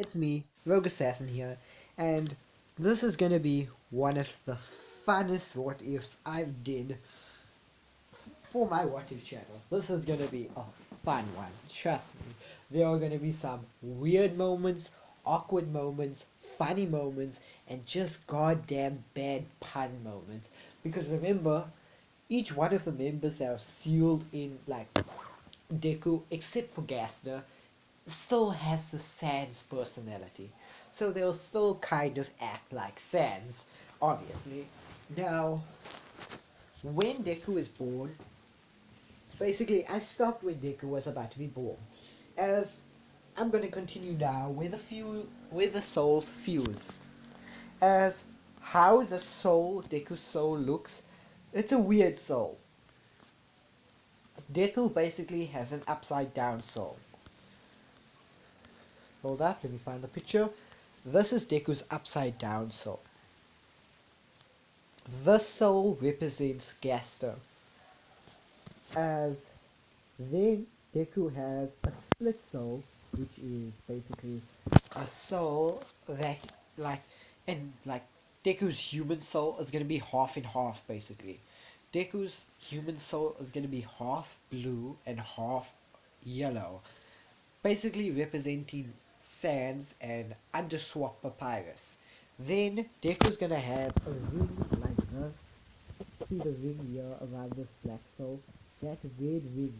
it's me, Rogue Assassin here, and this is gonna be one of the funnest what ifs I've did for my what if channel. This is gonna be a fun one, trust me. There are gonna be some weird moments, awkward moments, funny moments, and just goddamn bad pun moments. Because remember, each one of the members that are sealed in like Deku, except for Gaster, still has the Sans personality. So they'll still kind of act like Sans, obviously. Now, when Deku is born, basically I stopped when Deku was about to be born. As I'm gonna continue now with the souls fuse. As how the soul, Deku's soul looks, it's a weird soul. Deku basically has an upside down soul. Hold up, let me find the picture. This is Deku's upside down soul. This soul represents Gaster. As then Deku has a split soul, which is basically a soul that like Deku's human soul is gonna be half and half basically. Deku's human soul is gonna be half blue and half yellow, basically representing Sans and Underswap Papyrus. Then Deku's gonna have a ring like this. See the ring here around this black soul? That red ring.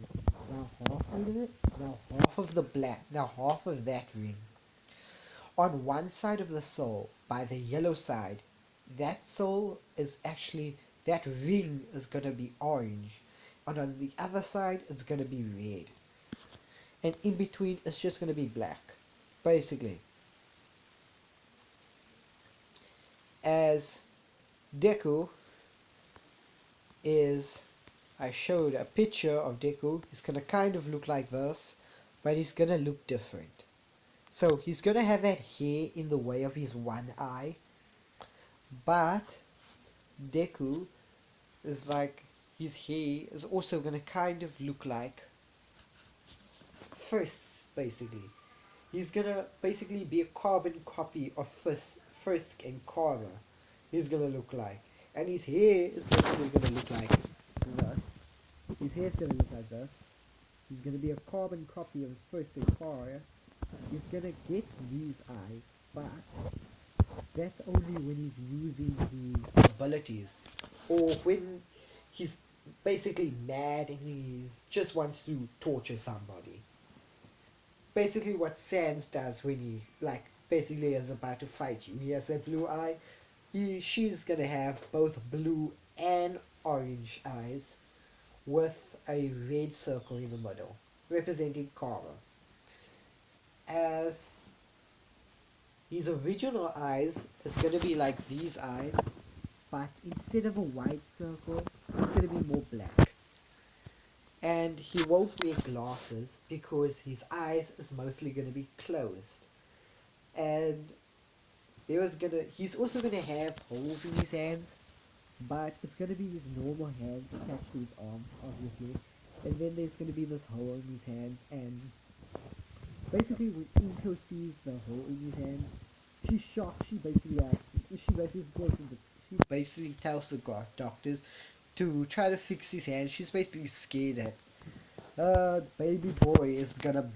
Now half of it, now half of the black, now half of that ring. On one side of the soul, by the yellow side, that soul is actually, that ring is gonna be orange. And on the other side, it's gonna be red. And in between, it's just gonna be black. Basically. As Deku is, I showed a picture of Deku. He's gonna kind of look like this, but he's gonna look different. So he's gonna have that hair in the way of his one eye, but Deku is like, his hair is also gonna kind of look like Frisk, basically. He's gonna basically be a carbon copy of Frisk and Carver. He's gonna look like, and his hair is basically gonna look like this. His hair's gonna look like this. He's gonna be a carbon copy of Frisk and Carver. He's gonna get these eyes, but that's only when he's using his abilities, or when he's basically mad and he just wants to torture somebody. Basically what Sans does when he like basically is about to fight you. He has that blue eye. She's gonna have both blue and orange eyes with a red circle in the middle, representing Kara. As his original eyes is gonna be like these eyes, but instead of a white circle, it's gonna be more black. And he won't wear glasses because his eyes is mostly gonna be closed. And he's also gonna have holes in his hands, but it's gonna be his normal hands attached to his arms, obviously. And then there's gonna be this hole in his hand, and basically when Inko sees the hole in his hand, she's shocked. She basically tells the doctors to try to fix his hand. She's basically scared that baby boy is gonna,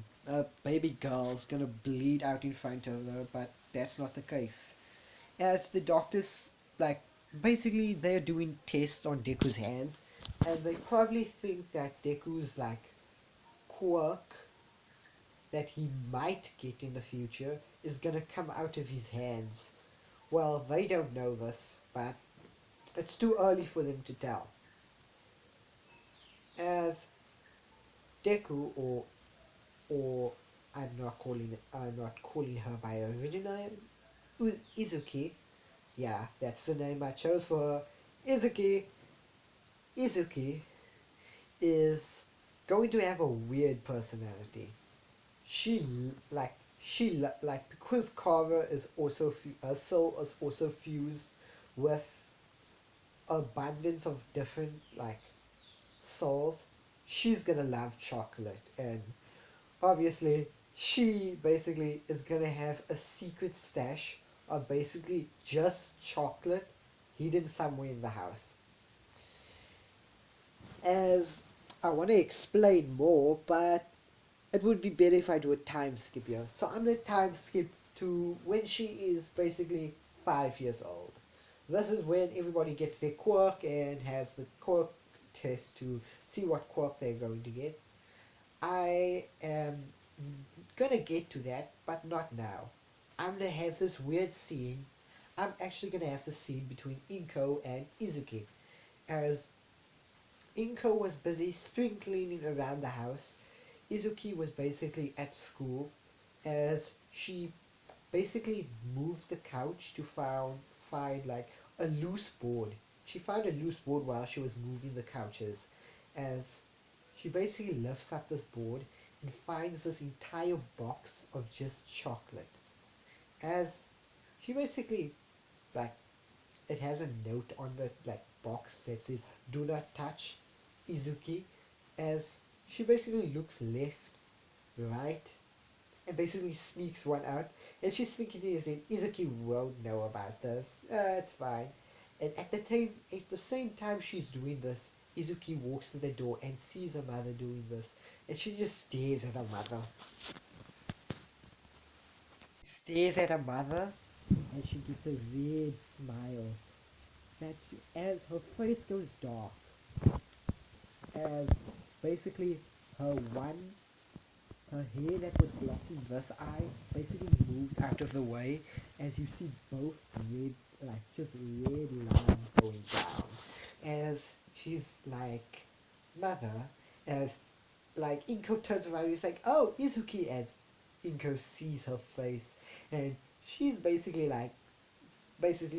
baby girl is gonna bleed out in front of her, but that's not the case. As the doctors, like, basically they're doing tests on Deku's hands, and they probably think that Deku's, like, quirk that he might get in the future is gonna come out of his hands. Well, they don't know this, but it's too early for them to tell. As Deku, or I'm not calling her by her original name, Izuki. Yeah, that's the name I chose for her. Izuki. Izuki is going to have a weird personality. Like, because Carver is also her soul is also fused with abundance of different like souls. She's gonna love chocolate, and obviously she basically is gonna have a secret stash of basically just chocolate hidden somewhere in the house. As I want to explain more, but it would be better if I do a time skip here. So I'm gonna time skip to when she is basically 5 years old. This is when everybody gets their quirk and has the quirk test to see what quirk they're going to get. I am gonna get to that, but not now. I'm gonna have this weird scene. I'm actually gonna have the scene between Inko and Izuki, as Inko was busy spring cleaning around the house. Izuki was basically at school, as she basically moved the couch to find like a loose board. She found a loose board while she was moving the couches, as she basically lifts up this board and finds this entire box of just chocolate. As she basically like it has a note on the like box that says "Do not touch Izuki," as she basically looks left, right, and basically sneaks one out. And she's thinking to herself, Izuki won't know about this. It's fine. And at the same time she's doing this, Izuki walks to the door and sees her mother doing this, and she just stares at her mother. Stares at her mother, and she gets a red smile. That as her face goes dark, as basically her one her hair that was blocking this eye basically moves out of the way, as you see both red, like just red lines going down. As she's like, mother, as like Inko turns around, he's like, oh, Izuki, as Inko sees her face, and she's basically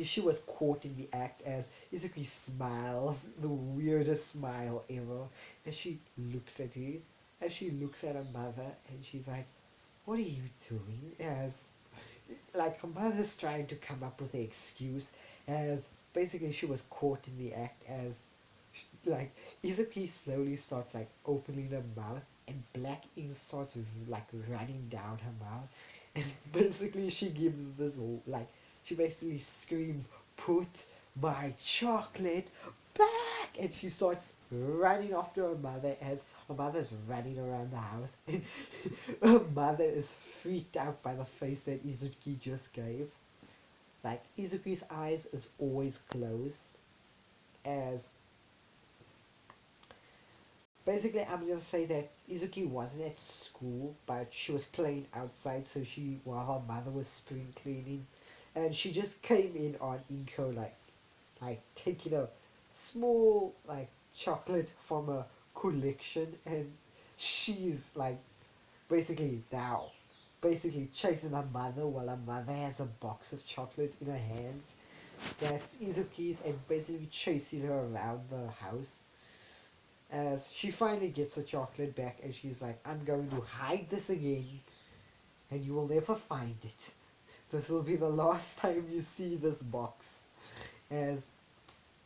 she was caught in the act, as Izuki smiles the weirdest smile ever, and she looks at you, as she looks at her mother, and she's like, what are you doing? As like her mother's trying to come up with an excuse, as basically she was caught in the act, as like Izuki slowly starts like opening her mouth, and black ink starts like running down her mouth, and basically she gives this like she basically screams, "Put my chocolate back!" And she starts running after her mother, as her mother's running around the house, and her mother is freaked out by the face that Izuki just gave. Like Izuki's eyes is always closed, as basically, I'm gonna say that Izuki wasn't at school, but she was playing outside. So she, while her mother was spring cleaning, and she just came in on Inko, like taking a small like chocolate from a collection, and she's like basically now, basically chasing her mother while her mother has a box of chocolate in her hands. That's Izuki's, and basically chasing her around the house, as she finally gets the chocolate back, and she's like, I'm going to hide this again and you will never find it. This will be the last time you see this box. As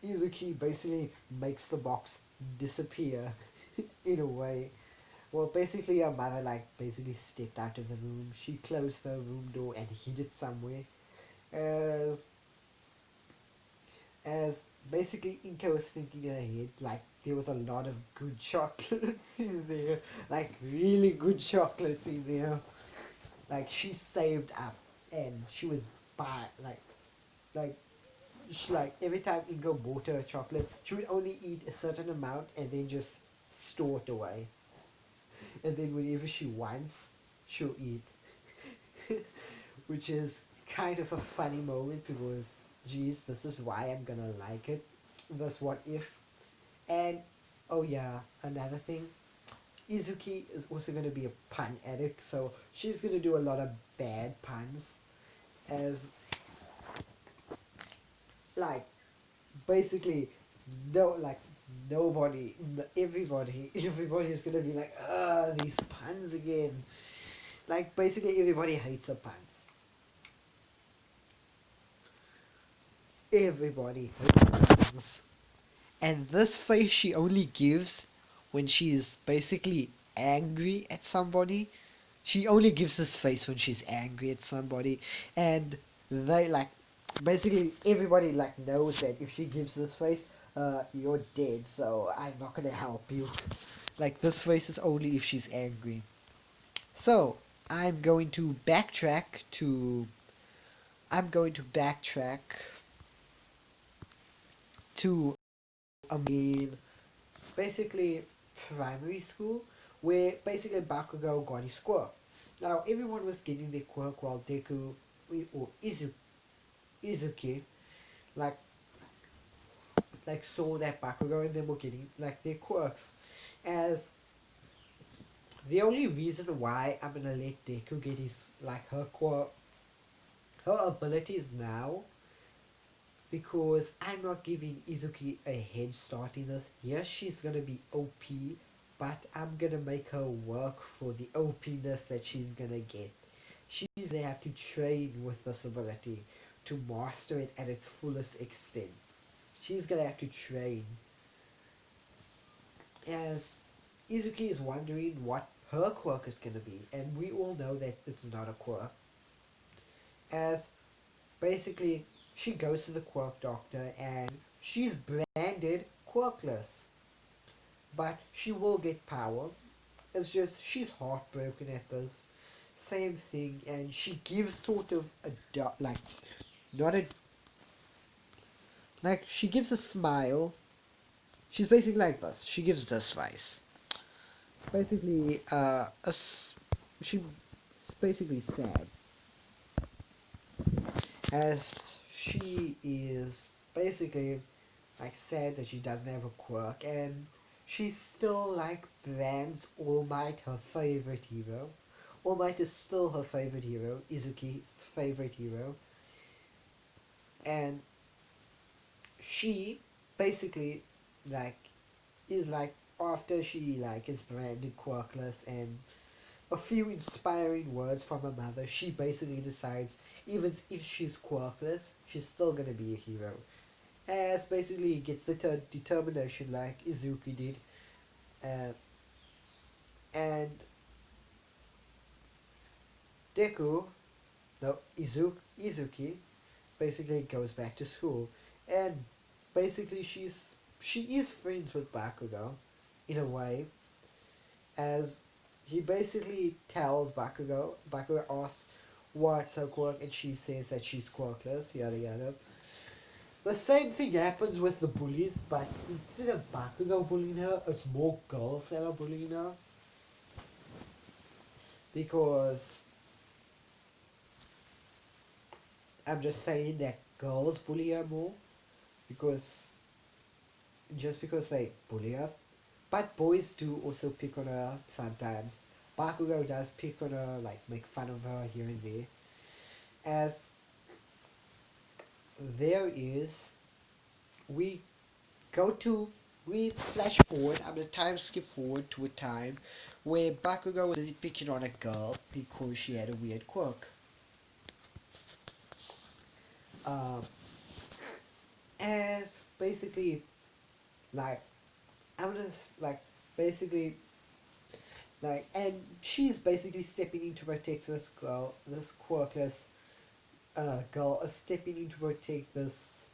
Izuki basically makes the box disappear in a way. Well, basically her mother like basically stepped out of the room. She closed the room door and hid it somewhere. As as basically Inka was thinking in her head, like there was a lot of good chocolates in there, like really good chocolates in there. Like she saved up, and she was buy like like every time Ingo bought her a chocolate, she would only eat a certain amount and then just store it away. And then whenever she wants, she'll eat. Which is kind of a funny moment, because geez, this is why I'm gonna like it. This what if. And oh yeah, another thing, Izuki is also gonna be a pun addict, so she's gonna do a lot of bad puns, as like basically no like nobody everybody is gonna be like, these puns again. Like basically everybody hates her puns. Everybody hates. And this face she only gives when she is basically angry at somebody. She only gives this face when she's angry at somebody, and they like basically everybody like knows that if she gives this face, you're dead. So I'm not gonna help you. Like this face is only if she's angry. So I'm going to backtrack to. I'm going to backtrack to mean basically primary school where basically Bakugou got his quirk. Now everyone was getting their quirk while Deku or Izuki like saw that Bakugou and them were getting like their quirks. As the only reason why I'm gonna let Deku get his like her quirk her abilities now because I'm not giving Izuki a head start in this. Yes, she's gonna be OP, but I'm gonna make her work for the OPness that she's gonna get. She's gonna have to train with this ability to master it at its fullest extent. She's gonna have to train. As Izuki is wondering what her quirk is gonna be, and we all know that it's not a quirk. As basically she goes to the quirk doctor and she's branded quirkless. But she will get power. It's just she's heartbroken at this. Same thing, and she gives sort of a like not a like she gives a smile. She's basically like this. She gives this face. Basically, she's basically sad as she is basically like sad that she doesn't have a quirk and she still like brands All Might her favorite hero. All Might is still her favorite hero, Izuki's favorite hero, and she basically like is like after she like is branded quirkless and a few inspiring words from her mother, she basically decides even if she's quirkless, she's still gonna be a hero. As basically gets the determination like Izuki did, uh, and Deku, no Izuki, basically goes back to school, and basically she is friends with Bakugou, in a way, as he basically tells Bakugou asks what's her quirk, and she says that she's quirkless, yada yada. The same thing happens with the bullies, but instead of Bakugou bullying her, it's more girls that are bullying her. Because I'm just saying that girls bully her more because just because they bully her. But boys do also pick on her sometimes. Bakugou does pick on her, like make fun of her here and there. As there is, we go to, we flash forward, I'm gonna time skip forward to a time where Bakugou was busy picking on a girl because she had a weird quirk. Um, as basically, like, I'm just like, basically, like, and she's basically stepping in to protect this girl, this quirkless girl is stepping in to protect this,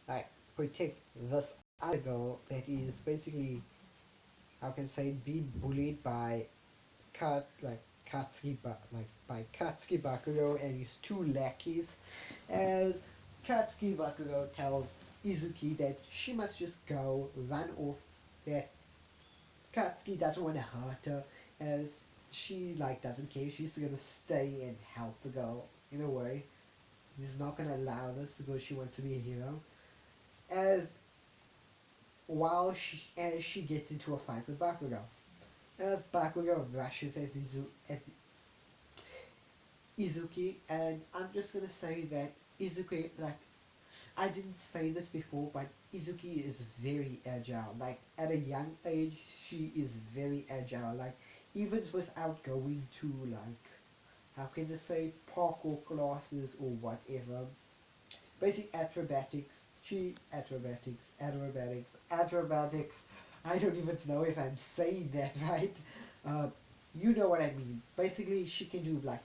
like, protect this other girl that is basically, how can I say, being bullied by by Katsuki Bakugou and his two lackeys, as Katsuki Bakugou tells Izuki that she must just go, run off, that Katsuki doesn't want to hurt her, as she like doesn't care, she's gonna stay and help the girl in a way. He's not gonna allow this because she wants to be a hero. As as she gets into a fight with Bakugou. As Bakugou rushes at Izuki, and I'm just gonna say that Izuki, like, I didn't say this before, but Izuki is very agile. Like, at a young age, she is very agile. Like, even without going to, like, how can I say, parkour classes or whatever. Basic acrobatics. Acrobatics. I don't even know if I'm saying that right. you know what I mean. Basically, she can do like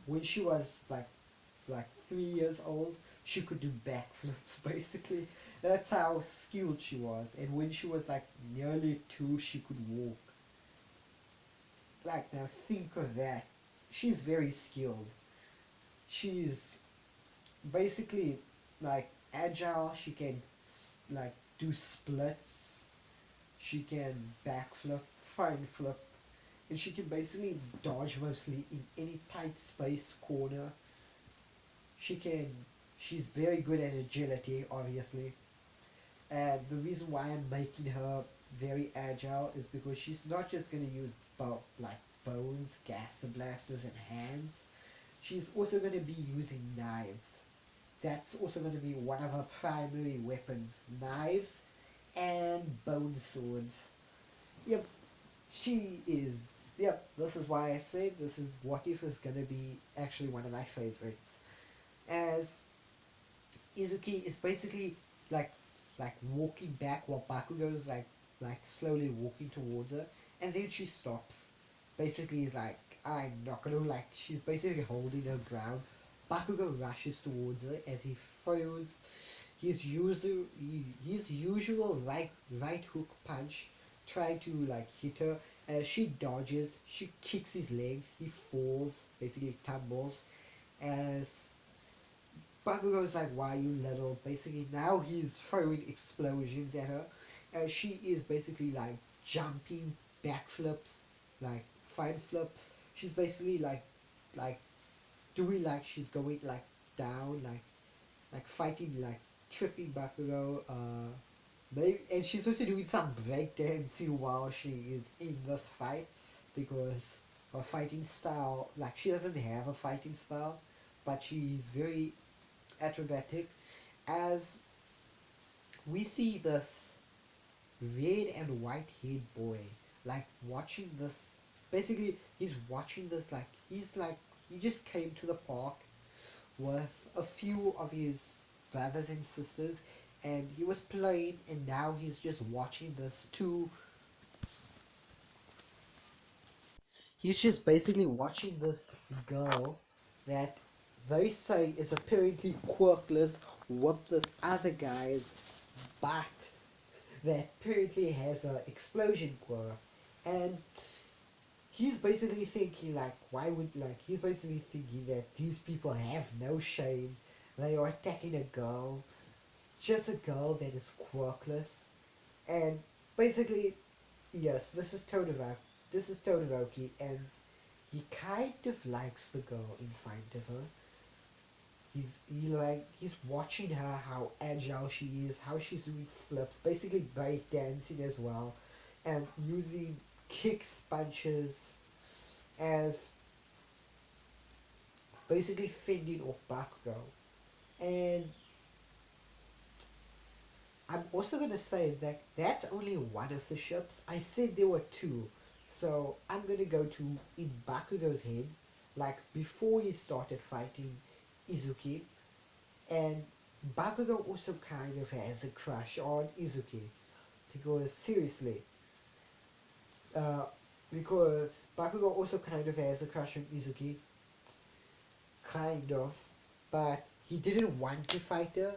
when she was like 3 years old, she could do backflips. Basically, that's how skilled she was. And when she was like nearly 2, she could walk. Like now, think of that. She's very skilled. She's basically like agile. She can like do splits. She can backflip, front flip, and she can basically dodge mostly in any tight space corner. She can. She's very good at agility, obviously, and the reason why I'm making her very agile is because she's not just going to use like bones, gaster blasters, and hands. She's also going to be using knives. That's also going to be one of her primary weapons: knives and bone swords. Yep, she is. Yep, this is why I said this is What If is going to be actually one of my favorites. As Izuki is basically like like walking back while Bakugo is like slowly walking towards her, and then she stops. Basically, like I'm not gonna like she's basically holding her ground. Bakugo rushes towards her as he throws his usual right hook punch, trying to like hit her. As she dodges, she kicks his legs. He falls, basically tumbles. As Bakugo's like, why you little? Basically, now he's throwing explosions at her. She is basically like jumping backflips, like front flips. She's basically like doing like she's going like down, like fighting, like tripping Bakugo. Maybe, and she's also doing some breakdancing while she is in this fight because her fighting style, like she doesn't have a fighting style, but she's very acrobatic. As we see this red and white haired boy like watching this, basically he's watching this like he just came to the park with a few of his brothers and sisters, and he was playing, and now he's just watching this too. He's just basically watching this girl that they say is apparently quirkless with this other guy's butt that apparently has a explosion quirk. And he's basically thinking like, why would like he's basically thinking that these people have no shame. They are attacking a girl, just a girl that is quirkless. And basically, yes, this is Todoroki, and he kind of likes the girl in front of her. He's watching her, how agile she is, how she's doing flips, basically break dancing as well, and using kicks, punches as basically fending off Bakugo. And I'm also gonna say that that's only one of the ships. I said there were two, so I'm gonna go to in Bakugo's head, like before he started fighting Izuki. And Bakugo also kind of has a crush on Izuki because seriously, uh, because Bakugo also kind of has a crush on Izuki, kind of, but he didn't want to fight her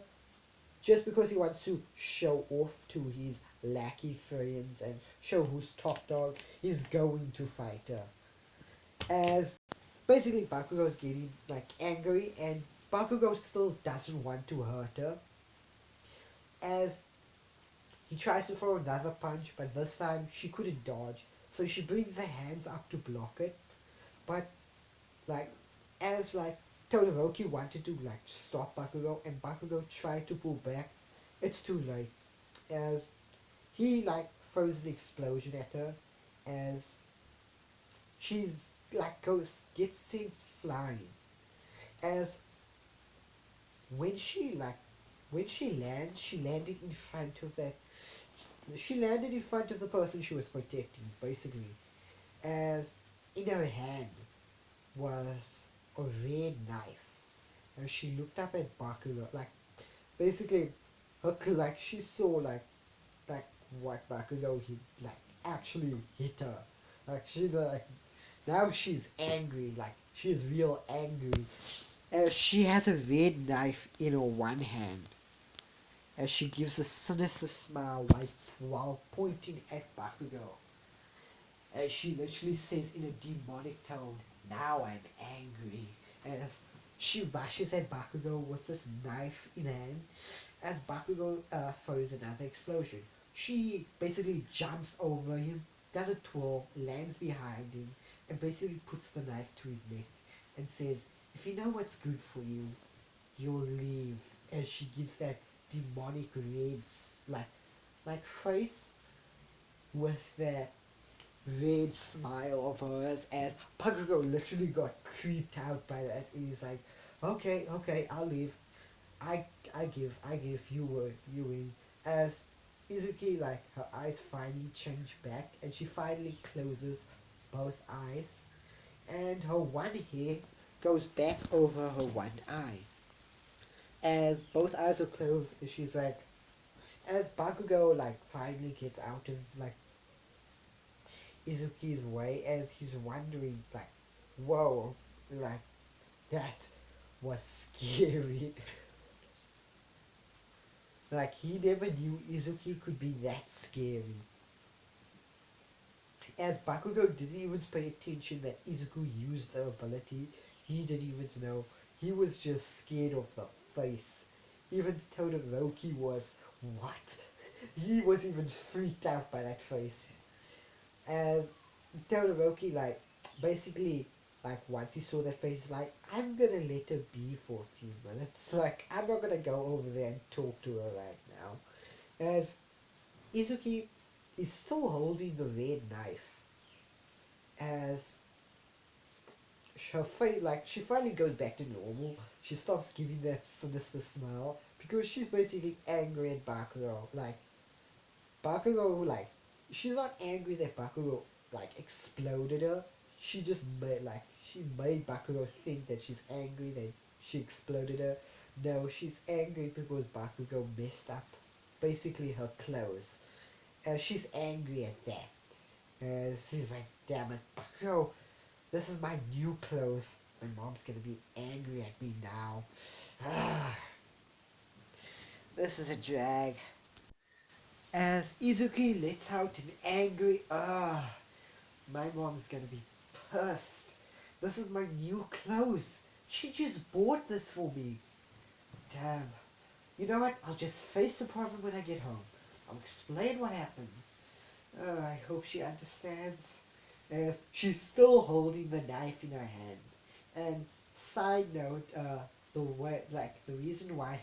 just because he wants to show off to his lackey friends and show who's top dog. He's going to fight her. As basically Bakugo's getting like angry, and Bakugo still doesn't want to hurt her. As he tries to throw another punch, but this time she couldn't dodge. So she brings her hands up to block it. But like as like Todoroki wanted to like stop Bakugo, and Bakugo tried to pull back, it's too late. As he like throws an explosion at her, as she's like goes gets sent flying. As when she like when she landed in front of that she landed in front of the person she was protecting, basically. As in her hand was a red knife. And she looked up at Bakugo, like basically her like she saw like what Bakugo hit like actually hit her. Like she like now she's angry, like she's real angry. As she has a red knife in her one hand, as she gives a sinister smile while pointing at Bakugou. As she literally says in a demonic tone, "Now I'm angry." As she rushes at Bakugou with this knife in hand, as Bakugou throws another explosion. She basically jumps over him, does a twirl, lands behind him, and basically puts the knife to his neck and says, "If you know what's good for you, you'll leave." And she gives that demonic red, like, face with that red smile of hers as Bakugou literally got creeped out by that. He's like, "Okay, okay, I'll leave. I I give, you win." As Izuki, like, her eyes finally change back and she finally closes both eyes and her one hair goes back over her one eye. As both eyes are closed, she's like, as Bakugou like finally gets out of like Izuki's way, as he's wondering like, whoa, like that was scary. Like he never knew Izuki could be that scary. As Bakugou didn't even pay attention that Izuku used the ability, he didn't even know. He was just scared of the face. Even Todoroki was, what? He was even freaked out by that face. As Todoroki, like, basically, like, once he saw that face, like, "I'm gonna let her be for a few minutes. Like, I'm not gonna go over there and talk to her right now." As Izuki is still holding the red knife, as her face, like, she finally goes back to normal. She stops giving that sinister smile because she's basically angry at Bakugou. Like, Bakugou, like, she's not angry that Bakugou, like, exploded her. She just made, like, she made Bakugou think that she's angry that she exploded her. No, she's angry because Bakugou messed up basically her clothes. She's angry at that. She's like, "Damn it, Bakugou, this is my new clothes. My mom's gonna be angry at me now." Ah, this is a drag. As Izuki lets out an angry, my mom's gonna be pissed. This is my new clothes. She just bought this for me. Damn. You know what? I'll just face the problem when I get home. I'll explain what happened. I hope she understands. As she's still holding the knife in her hand. And side note, the way, like, the reason why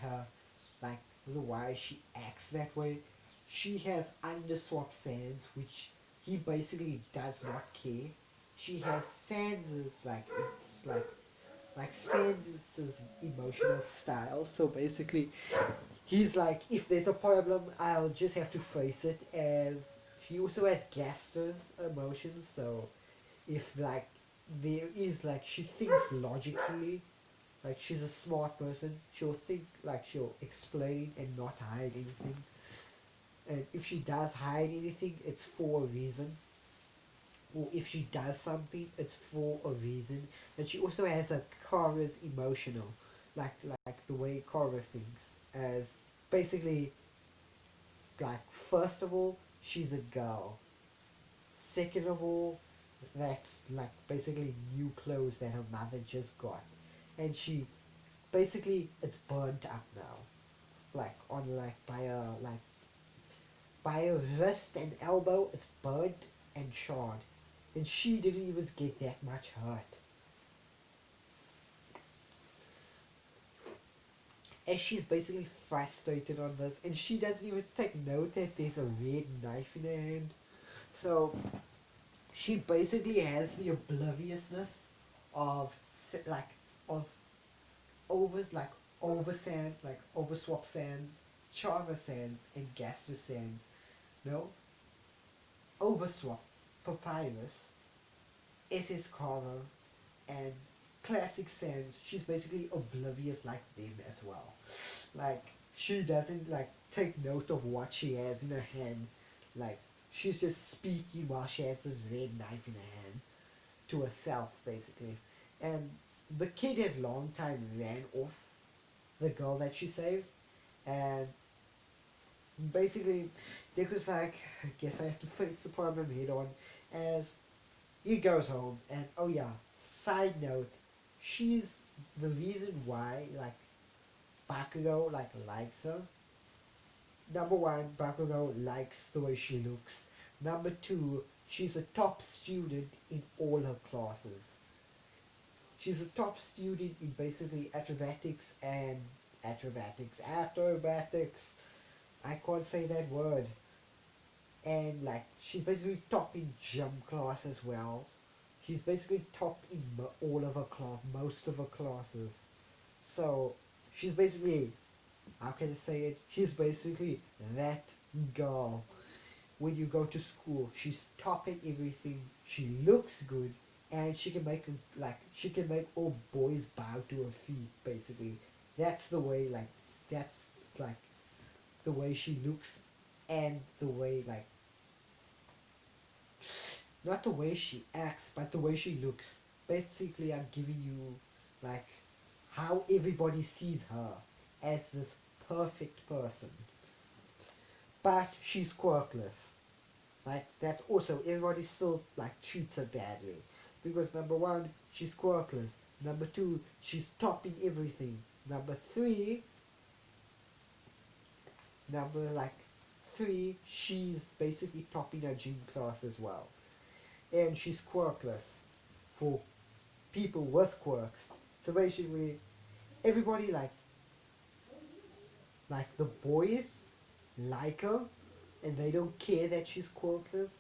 like, the why she acts that way, she has underswap sands, which he basically does not care. She has Sans's, like, it's like Sans's emotional style. So basically, he's like, if there's a problem, I'll just have to face it. As she also has Gaster's emotions, so if like there is like she thinks logically, like she's a smart person, she'll think, like she'll explain and not hide anything. And if she does hide anything, it's for a reason. Or if she does something, it's for a reason. And she also has a Kara's emotional, like the way Kara thinks. As basically, like, first of all, she's a girl. Second of all, that's like basically new clothes that her mother just got, and she basically it's burnt up now, like on like by her wrist and elbow, it's burnt and charred, and she didn't even get that much hurt. And she's basically frustrated on this, and she doesn't even take note that there's a red knife in her hand. So she basically has the obliviousness of like of like over swap sands, Chara sands, and Gaster sands. No, over swap, Papyrus, SS Carver, and classic sands. She's basically oblivious like them as well. Like she doesn't like take note of what she has in her hand. Like she's just speaking while she has this red knife in her hand to herself basically. And the kid has long time ran off the girl that she saved, and basically Deku's like, I guess I have to face the problem head on, as he goes home. And oh yeah, side note, she's the reason why like Bakugou like likes her. Number one, Bakugou likes the way she looks. Number two, she's a top student in all her classes. She's a top student in basically acrobatics. I can't say that word. And like, she's basically top in gym class as well. She's basically top in all of her class, most of her classes. So she's basically, how can I say it? She's basically that girl. When you go to school, she's top in everything. She looks good, and she can make all boys bow to her feet. Basically, that's the way that's like the way she looks, and the way not the way she acts, but the way she looks. Basically, I'm giving you like how everybody sees her as this perfect person, but she's quirkless. Like that's also everybody still like treats her badly because number one, she's quirkless. Number two, she's topping everything. Number three, number like three, she's basically topping her gym class as well, and she's quirkless for people with quirks. So basically, everybody like the boys like her, and they don't care that she's quirkless,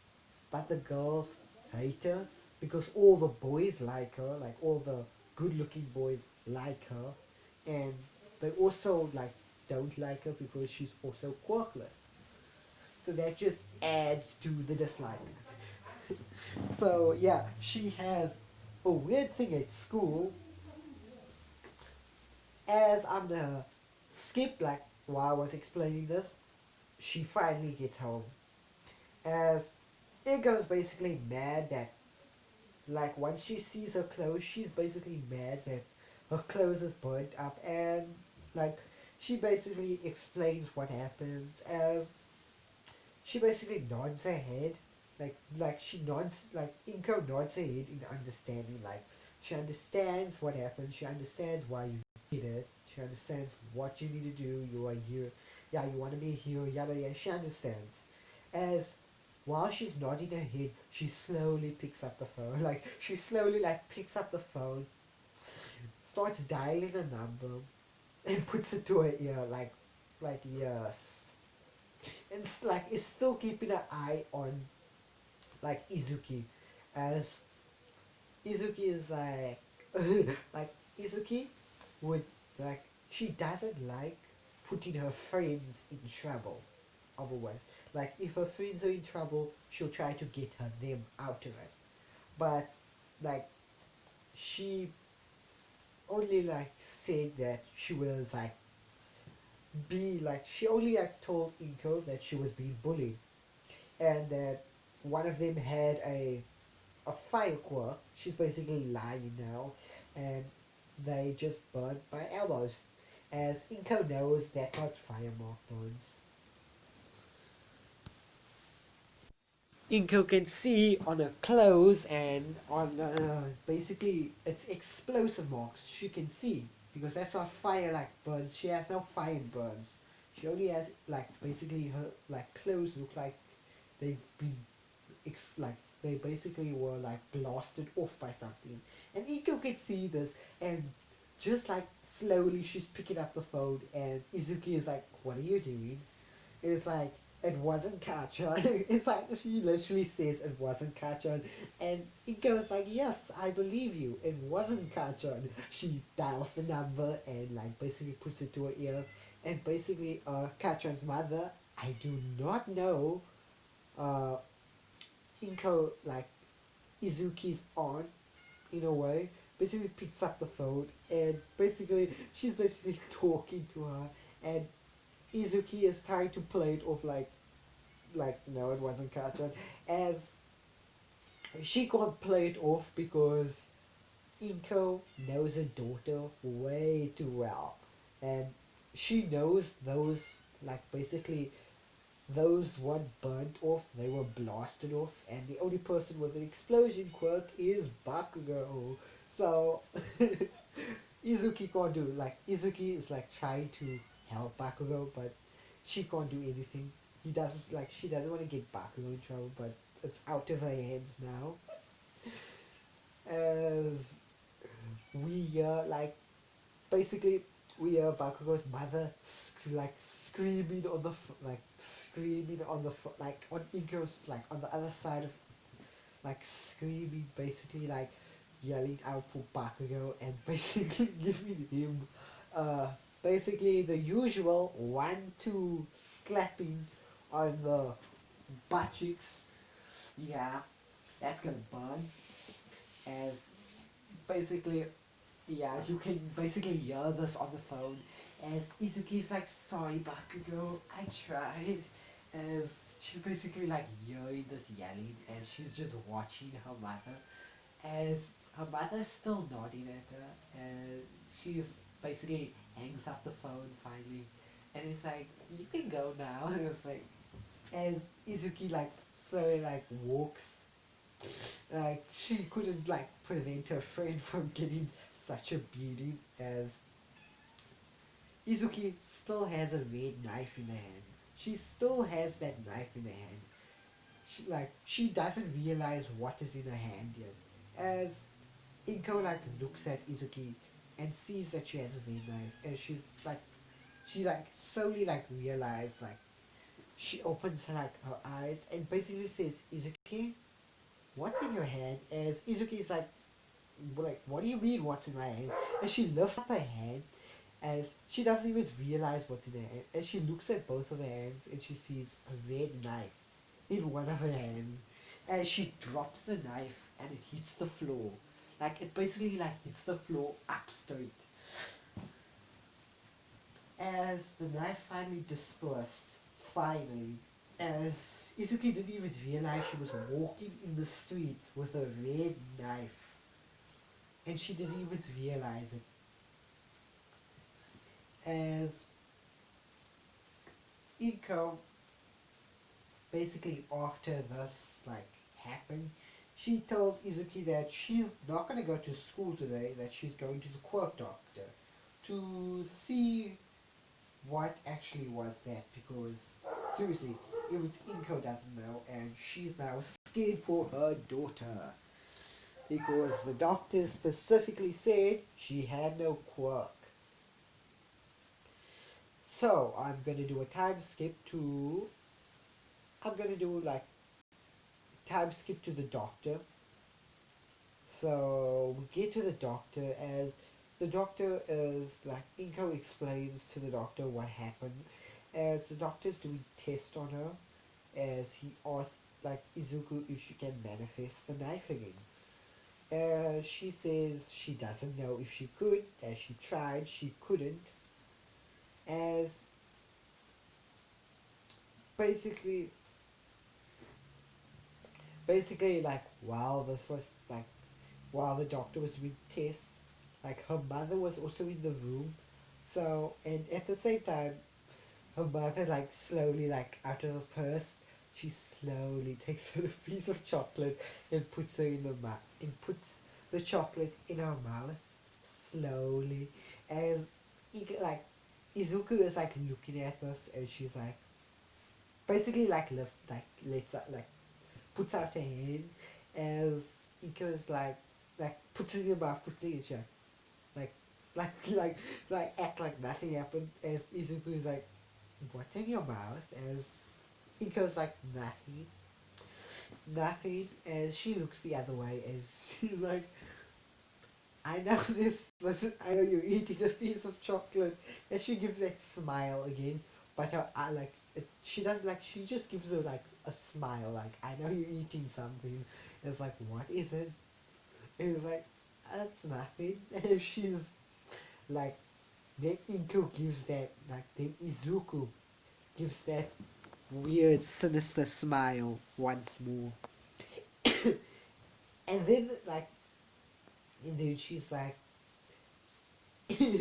but the girls hate her because all the boys like her, like all the good-looking boys like her, and they also like don't like her because she's also quirkless. So that just adds to the dislike. So yeah, she has a weird thing at school. As I'm gonna skip like while I was explaining this, she finally gets home. As Ego's basically mad that like once she sees her clothes, she's basically mad that her clothes is burnt up, and like she basically explains what happens as she basically nods her head, like she nods like Inko nods her head in understanding, like she understands what happened, she understands why you did it, she understands what you need to do, you are here, yeah, you want to be a hero, yada yada, she understands. As while she's nodding her head, she slowly picks up the phone, like she slowly like picks up the phone, starts dialing a number, and puts it to her ear, like yes. It's like it's still keeping an eye on like Izuki, as Izuki is like like Izuki would like she doesn't like putting her friends in trouble. Otherwise, like if her friends are in trouble, she'll try to get them out of it. But like she only like said that she was like she only like told Inko that she was being bullied, and that one of them had a fire quirk. She's basically lying now, and they just burnt by elbows. As Inko knows that's what fire mark burns. Inko can see on her clothes and on basically it's explosive marks. She can see because that's what fire like burns. She has no fire burns. She only has like basically her like clothes look like they've been like they basically were like blasted off by something. And Iko can see this, and just like slowly she's picking up the phone, and Izuki is like, "What are you doing?" It's like it wasn't Kachan. It's like she literally says it wasn't Kachan, and Iko's like, "Yes, I believe you. It wasn't Kachan." She dials the number and like basically puts it to her ear, and basically Kachan's mother. I do not know. Uh, Inko like Izuki's aunt in a way basically picks up the phone, and basically she's basically talking to her, and Izuki is trying to play it off like like no, it wasn't cartoon. As she can't play it off because Inko knows her daughter way too well, and she knows those like basically those weren't burnt off, they were blasted off, and the only person with an explosion quirk is Bakugou. So Izuki can't do like Izuki is like trying to help Bakugou, but she can't do anything. She doesn't want to get Bakugou in trouble, but it's out of her hands now. As we like basically we hear Bakugou's mother screaming on the screaming on the like on Inko's like on the other side of like screaming basically like yelling out for Bakugou and basically giving him uh basically the usual 1-2 slapping on the butt cheeks. Yeah, that's gonna burn. As basically yeah, you can basically hear this on the phone as Izuki's like, sorry Bakugo, I tried. As she's basically like hearing this yelling and she's just watching her mother. As her mother's still nodding at her and she's basically hangs up the phone finally. And it's like, you can go now. And it's like, as Izuki like slowly like walks like she couldn't like prevent her friend from getting such a beating as Izuki still has a red knife in her hand. She still has that knife in her hand. She doesn't realize what is in her hand yet. As Inko like looks at Izuki and sees that she has a red knife and she like slowly like realizes like she opens like her eyes and basically says, Izuki, what's in your hand? As Izuki's like, what do you mean what's in my hand? And she lifts up her hand as she doesn't even realize what's in her hand. And she looks at both of her hands and she sees a red knife in one of her hands. And she drops the knife and it hits the floor. Like it basically like hits the floor up straight. As the knife finally dispersed, finally, as Izuki didn't even realize she was walking in the streets with a red knife. And she didn't even realize it. As Iko basically after this like happened, she told Izuki that she's not gonna go to school today, that she's going to the quirk doctor to see what actually was that because seriously, even Inko doesn't know and she's now scared for her daughter. Because the doctor specifically said she had no quirk. So I'm gonna do a time skip to I'm gonna do like time skip to the doctor. So we get to the doctor as the doctor is like Inko explains to the doctor what happened as the doctor's doing tests on her as he asks like Izuku if she can manifest the knife again. She says she doesn't know if she could, as she tried, she couldn't. As basically basically like while the doctor was doing tests, like her mother was also in the room. So and at the same time, her mother like slowly like out of her purse, she slowly takes out a piece of chocolate and puts her in the mouth and puts the chocolate in her mouth slowly as like Izuku is like looking at this and she's like basically like lets like puts out her hand as Iko's like puts it in her mouth quickly and she like like like act like nothing happened as Izuku is like, what's in your mouth? As Iko's like nothing as she looks the other way as she's like, I know this listen, I know you're eating a piece of chocolate and she gives that smile again, but her like she does like she just gives her like a smile like I know you're eating something. It's like what is it? And it's like that's nothing. And she's like then Inko gives that like then Izuku gives that weird, sinister smile once more. And then, like, and then she's like,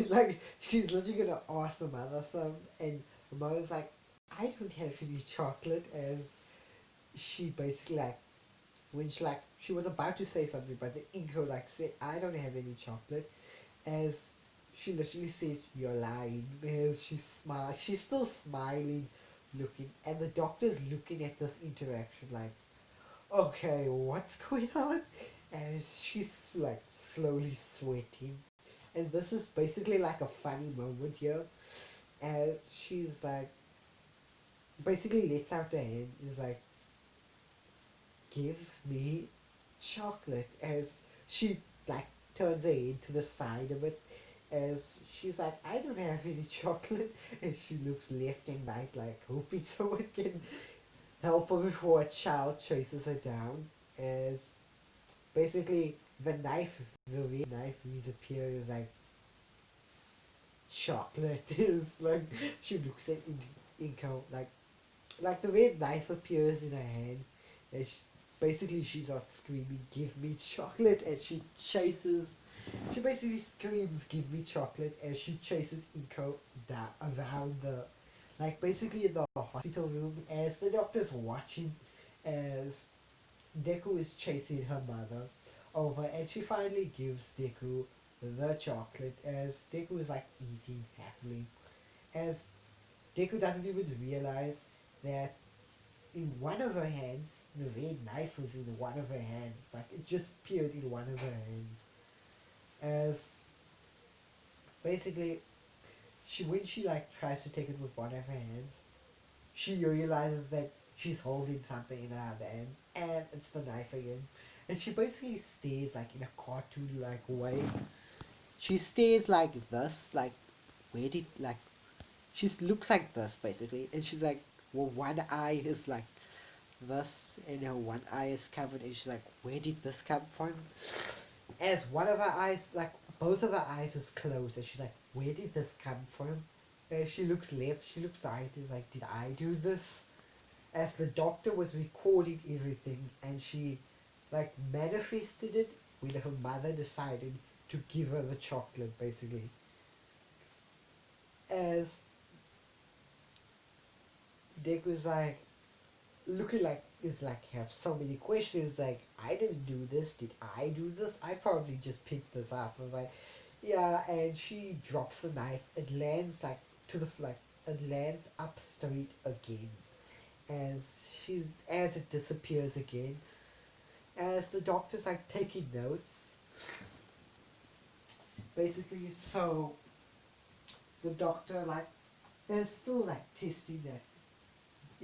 like, she's literally gonna ask the mother some, and the mother's like, I don't have any chocolate, as she basically, like, when she was about to say something, but the Inko, like, said, I don't have any chocolate, as she literally says, you're lying, as she's still smiling, looking, and the doctor's looking at this interaction like, okay, what's going on? And she's like slowly sweating. And this is basically like a funny moment here, as she's like, basically lets out her hand, is like, give me chocolate, as she like turns her head to the side of it, as she's like, I don't have any chocolate, and she looks left and right like hoping someone can help her before a child chases her down, as basically the knife, the way the knife disappears, like chocolate is like, she looks at Inko like the way knife appears in her hand, and basically she starts screaming, give me chocolate, as she basically screams, give me chocolate, as she chases Inko down around the, like basically in the hospital room, as the doctor's watching, as Deku is chasing her mother over, and she finally gives Deku the chocolate, as Deku is like eating happily, as Deku doesn't even realize that in one of her hands, the red knife was in one of her hands, like it just appeared in one of her hands, as basically when she like tries to take it with one of her hands, she realizes that she's holding something in her other hands, and it's the knife again. And she basically stares like in a cartoon like way. She stares like this, like where did like she looks like this basically, and she's like, well, one eye is like this, and her one eye is covered, and she's like, where did this come from? As one of her eyes, like both of her eyes is closed, and she's like, where did this come from? And she looks left, she looks right, is like, did I do this? As the doctor was recording everything, and she like manifested it when her mother decided to give her the chocolate basically, as Dick was like looking like is like have so many questions, like I didn't do this, did I do this, I probably just picked this up. I was like, yeah, and she drops the knife, it lands like to the like it lands up straight again, as it disappears again, as the doctor's like taking notes basically. So the doctor like is still like testing that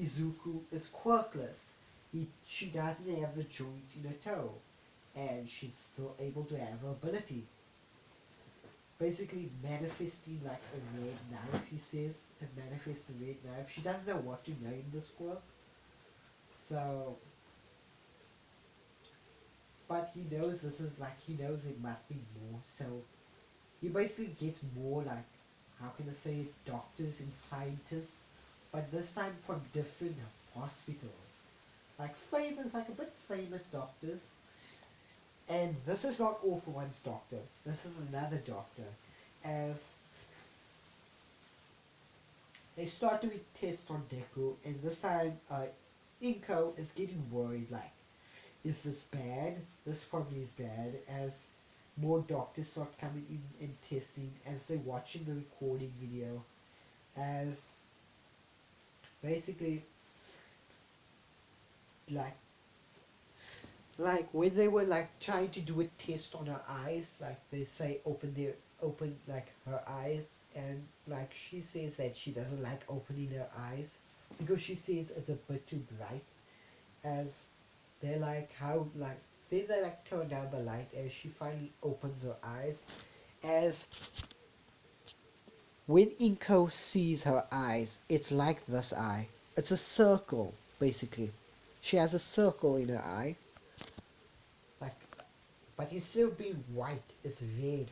Izuku is quirkless. She doesn't have the joint in her toe, and she's still able to have her ability. Basically manifesting like a red knife, he says, and manifest a red knife. She doesn't know what to name this quirk, so, but he knows this is like, he knows it must be more, so he basically gets more like, how can I say it, doctors and scientists, but this time from different hospitals. Like famous, like a bit famous doctors. And this is not all for one's doctor. This is another doctor. As they start doing tests on Deku, and this time Inko is getting worried, like, is this bad? This probably is bad, as more doctors start coming in and testing as they're watching the recording video. As basically, like, when they were like trying to do a test on her eyes, like they say open like her eyes, and like she says that she doesn't like opening her eyes because she says it's a bit too bright, as they're like, how, like, then they like turn down the light as she finally opens her eyes, as when Inko sees her eyes, it's like this eye, it's a circle basically, she has a circle in her eye, like, but instead of being white, it's red.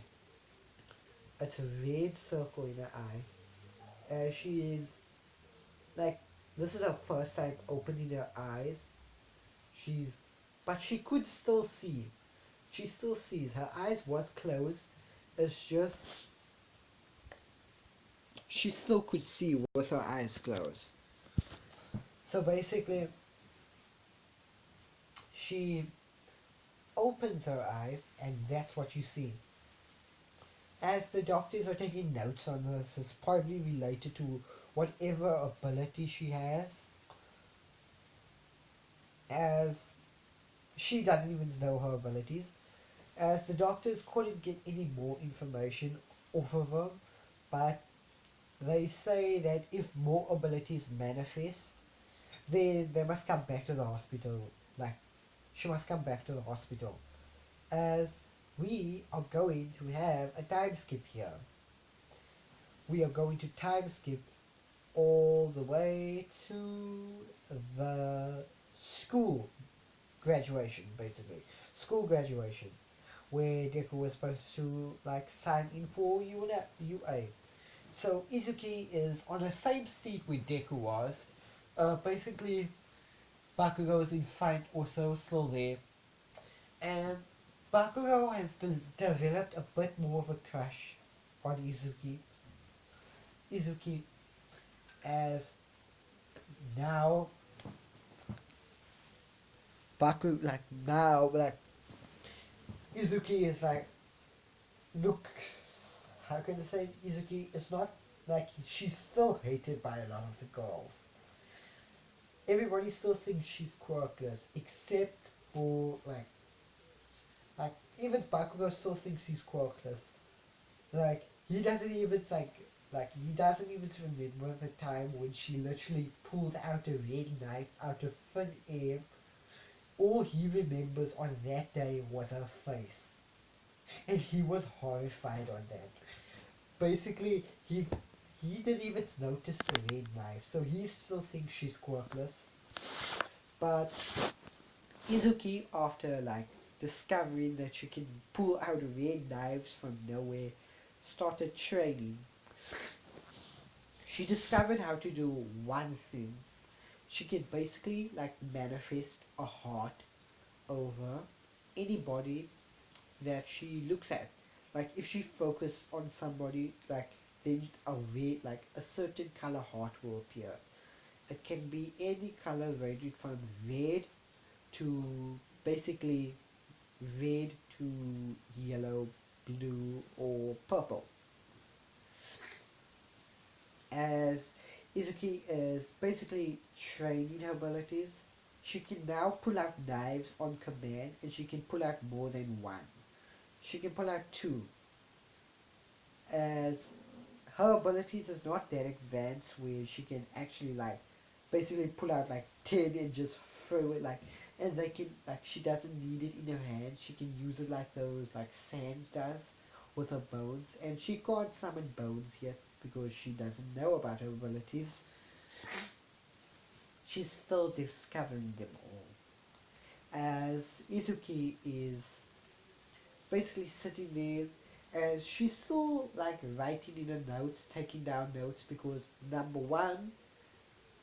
It's a red circle in her eye. She is like, This is her first time opening her eyes. She's, but she could still see. She still sees. Her eyes was closed. It's just she still could see with her eyes closed. So basically, she opens her eyes, and that's what you see. As the doctors are taking notes on this, it's probably related to whatever ability she has, as she doesn't even know her abilities, as the doctors couldn't get any more information off of her, but they say that if more abilities manifest, they must come back to the hospital. Like, she must come back to the hospital. As we are going to have a time skip here. We are going to time skip all the way to the school graduation, basically. School graduation, where Deku was supposed to like sign in for UA. So Izuki is on the same seat where Deku was. Basically, Bakugou is in front, also still there, and Bakugou has developed a bit more of a crush on Izuki. Izuki, as now like Izuki is like, look, how can I say, Izuki is not like, she's still hated by a lot of the girls. Everybody still thinks she's quirkless, except for like even Bakugo still thinks he's quirkless. Like he doesn't even he doesn't even remember the time when she literally pulled out a red knife out of thin air. All he remembers on that day was her face, and he was horrified on that. Basically, he didn't even notice the red knife, so he still thinks she's quirkless. But Izuki, after like discovering that she can pull out red knives from nowhere, started training. She discovered how to do one thing. She can basically like manifest a heart over anybody that she looks at. Like if she focuses on somebody, like then a red, like a certain color heart will appear. It can be any color ranging from red to basically red to yellow, blue, or purple. As Izuki is basically training her abilities, she can now pull out knives on command, and she can pull out more than one. She can pull out two, as her abilities is not that advanced where she can actually like basically pull out like 10 and just throw it like, and they can like, she doesn't need it in her hand, she can use it like those like Sans does with her bones, and she can't summon bones yet because she doesn't know about her abilities. She's still discovering them all, as Izuki is basically sitting there, as she's still like writing in her notes, taking down notes, because number one,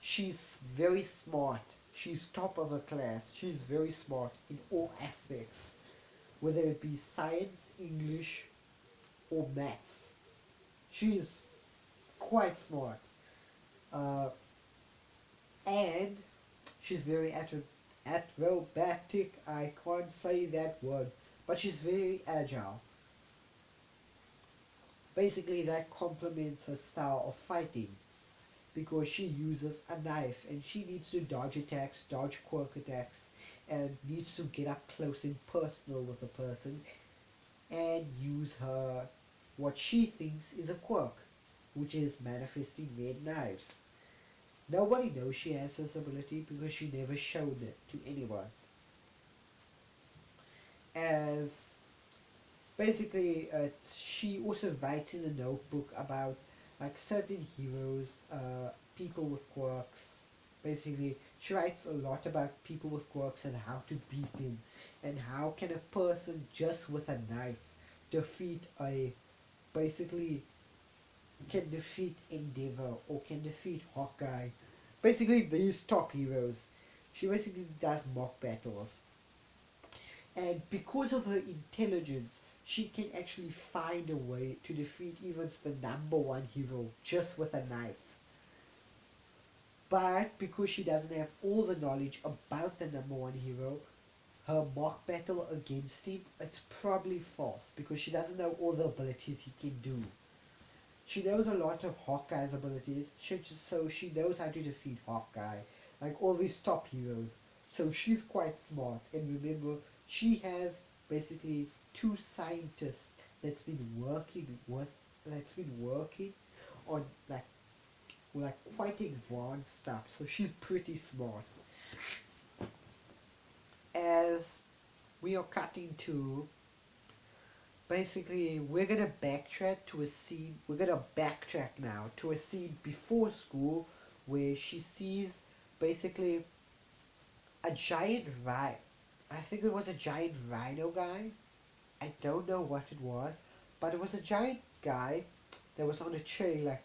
she's very smart. She's top of her class. She's very smart in all aspects, whether it be science, English, or maths. She's quite smart. Uh, and she's very acrobatic. I can't say that word, but she's very agile. Basically, that complements her style of fighting, because she uses a knife and she needs to dodge attacks, dodge quirk attacks, and needs to get up close and personal with a person and use her what she thinks is a quirk, which is manifesting red knives. Nobody knows she has this ability because she never showed it to anyone. As basically, she also writes in the notebook about like certain heroes, people with quirks. Basically, she writes a lot about people with quirks and how to beat them, and how can a person just with a knife defeat a basically can defeat Endeavor or can defeat Hawkeye. basically these top heroes. She basically does mock battles, and because of her intelligence, she can actually find a way to defeat even the number one hero just with a knife. But because she doesn't have all the knowledge about the number one hero, her mock battle against him, it's probably false because she doesn't know all the abilities he can do. She knows a lot of Hawkeye's abilities, so she knows how to defeat Hawkeye, like all these top heroes. So she's quite smart. And remember, she has basically two scientists that's been working on like quite advanced stuff. So she's pretty smart. As we are cutting to basically, we're gonna backtrack now to a scene before school where she sees basically a giant rhino. I think it was a giant rhino guy. I don't know what it was, but it was a giant guy that was on a train, like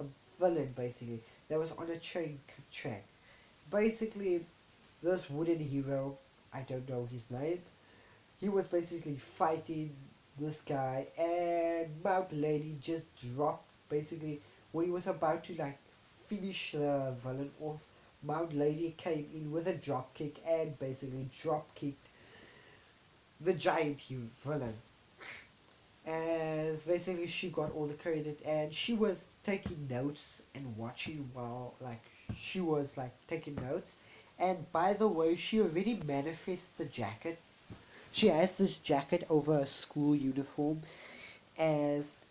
a villain basically, that was on a track. Basically, this wooden hero, I don't know his name, he was basically fighting this guy, and Mount Lady just dropped basically when he was about to like finish the villain off. Mount Lady came in with a drop kick and basically drop kicked the giant villain. As basically she got all the credit, and she was taking notes and watching while like she was like taking notes. And by the way, she already manifested the jacket. She has this jacket over a school uniform, as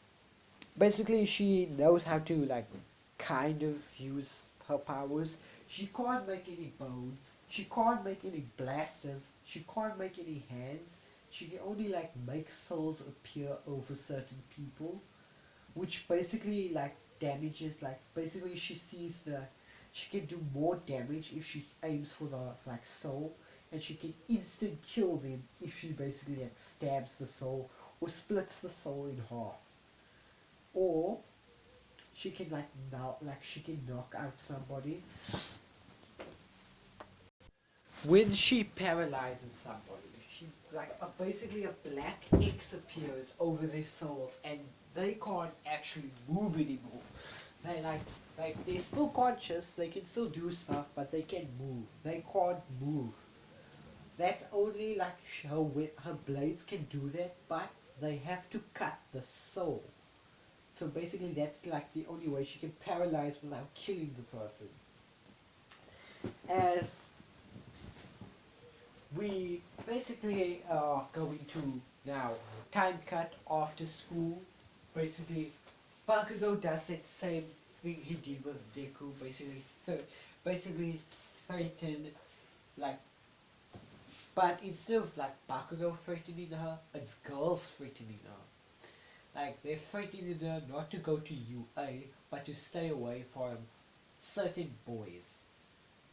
basically she knows how to like kind of use her powers. She can't make any bones. She can't make any blasters. She can't make any hands. She can only like make souls appear over certain people, which basically like damages, like basically she can do more damage if she aims for the like soul, and she can instant kill them if she basically like stabs the soul or splits the soul in half. Or she can she can knock out somebody. When she paralyzes somebody, she basically a black X appears over their souls, and they can't actually move anymore. They they're still conscious, they can still do stuff, but they can move. They can't move. That's only like her blades can do that, but they have to cut the soul. So basically, that's like the only way she can paralyze without killing the person. As we basically are going to now time cut after school. Basically, Bakugou does that same thing he did with Deku. Basically threaten like, but instead of like Bakugou threatening her, it's girls threatening her. Like they're threatening her not to go to UA, but to stay away from certain boys.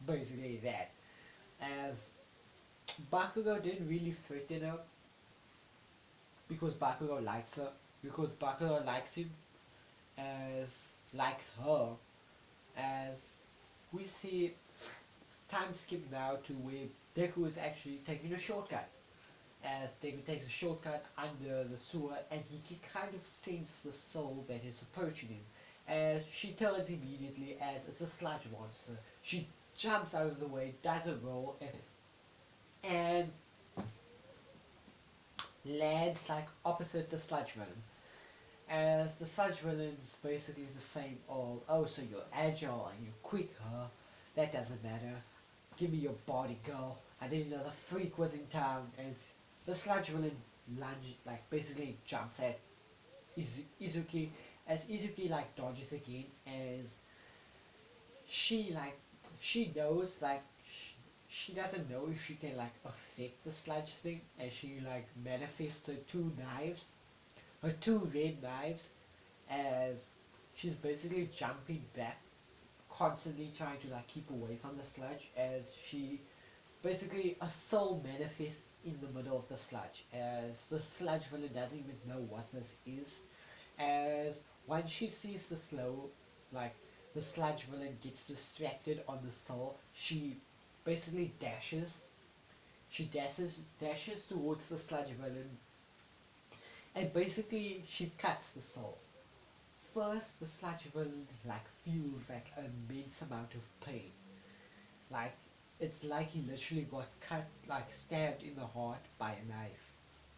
Basically that. As Bakugou didn't really threaten her because Bakugou likes her, because Bakugou likes him, as likes her, as we see time skip now to where Deku is actually taking a shortcut. As Deku takes a shortcut under the sewer, and he can kind of sense the soul that is approaching him. As she tells immediately, as it's a sludge monster, she jumps out of the way, does a roll, and lands like opposite the sludge villain. As the sludge villain is basically the same old, oh, so you're agile and you're quick, huh? That doesn't matter. Give me your body, girl. I didn't know the freak was in town. As the sludge villain basically jumps at Izuki, as Izuki like dodges again, as she like she knows like she doesn't know if she can like affect the sludge thing, as she like manifests her two red knives, as she's basically jumping back, constantly trying to like keep away from the sludge, as she basically a soul manifests in the middle of the sludge, as the sludge villain doesn't even know what this is, as once she sees the slow like the Sludge villain gets distracted on the soul, she basically dashes towards the Sludge villain, and basically she cuts the soul. First, the Sludge villain like feels like an immense amount of pain. Like it's like he literally got cut, like stabbed in the heart by a knife.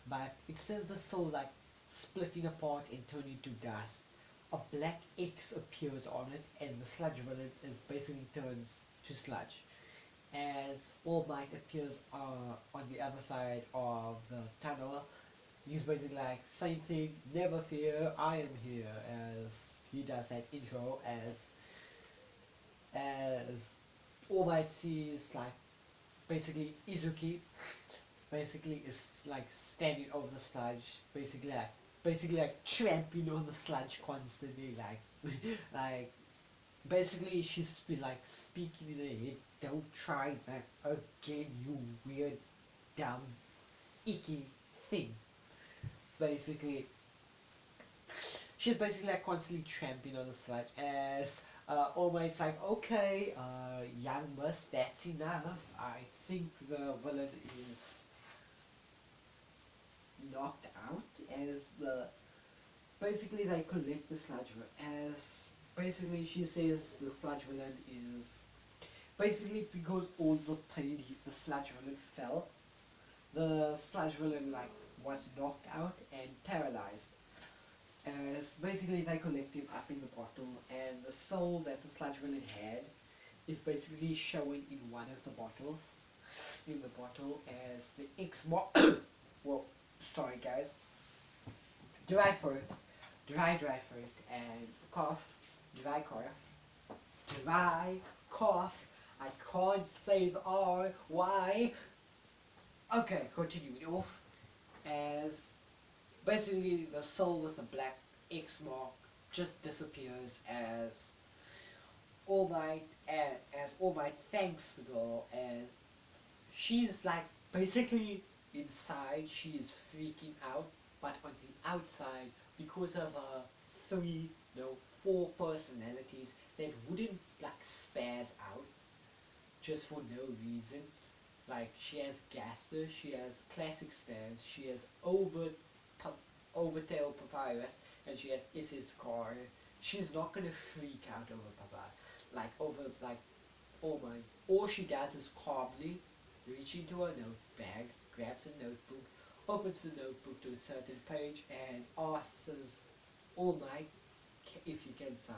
But instead of the soul like splitting apart and turning to dust, a black X appears on it, and the Sludge villain is basically turns to sludge. As All Might appears on the other side of the tunnel, he's basically like, same thing, never fear, I am here, as he does that intro, as All Might sees like basically Izuki basically is like standing over the sludge, basically like tramping on the sludge constantly, like like basically she's been like speaking in her head, don't try that again, you weird, dumb, icky thing. Basically, she's basically like constantly tramping on the sludge as almost like, okay, young miss, that's enough. I think the villain is knocked out as the basically they collect the sludge as basically she says the sludge villain is basically because all the pain the sludge villain felt, the sludge villain like was knocked out and paralyzed, as basically they collect him up in the bottle, and the soul that the sludge villain had is basically showing in one of the bottles, in the bottle as the X mark. Well, sorry guys, dry throat, dry throat, and cough, dry cough, dry cough. I can't say the R. Why? Okay, continuing off as basically the soul with the black X mark just disappears as All Might, as All Might thanks the girl, as she's like basically inside she is freaking out, but on the outside, because of her three, no, four personalities that wouldn't like spaz out just for no reason. Like she has Gaster, she has Classic Stance, she has Overtail Papyrus, and she has Is's car. She's not gonna freak out over Papa, like over like, oh my. All she does is calmly reach into her note bag, grabs a notebook, opens the notebook to a certain page, and asks All Might if he can sign.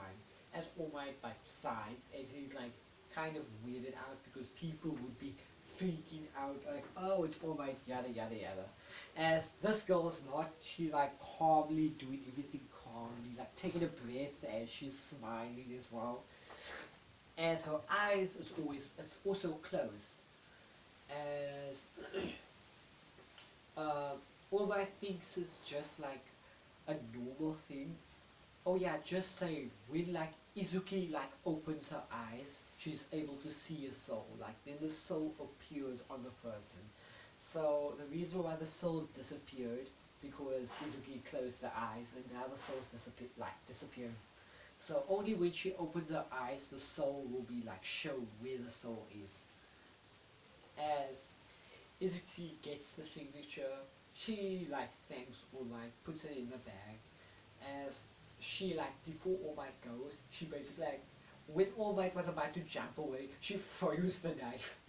As All Might like signs, as he's like kind of weirded out because people would be freaking out like, oh, it's All Might, yada yada yada. As this girl is not, she's like calmly doing everything calmly, like taking a breath as she's smiling as well. As her eyes is also closed. As All Might thinks it's just like a normal thing. Oh yeah, just say when like Izuki like opens her eyes, she's able to see a soul. Like then the soul appears on the person. So the reason why the soul disappeared because Izuki closed her eyes and now the souls disappear. So only when she opens her eyes, the soul will be like shown where the soul is. As Izuki gets the signature, she like thanks All Might, puts it in the bag, as she like before All Might goes, she basically like when All Might was about to jump away, she throws the knife.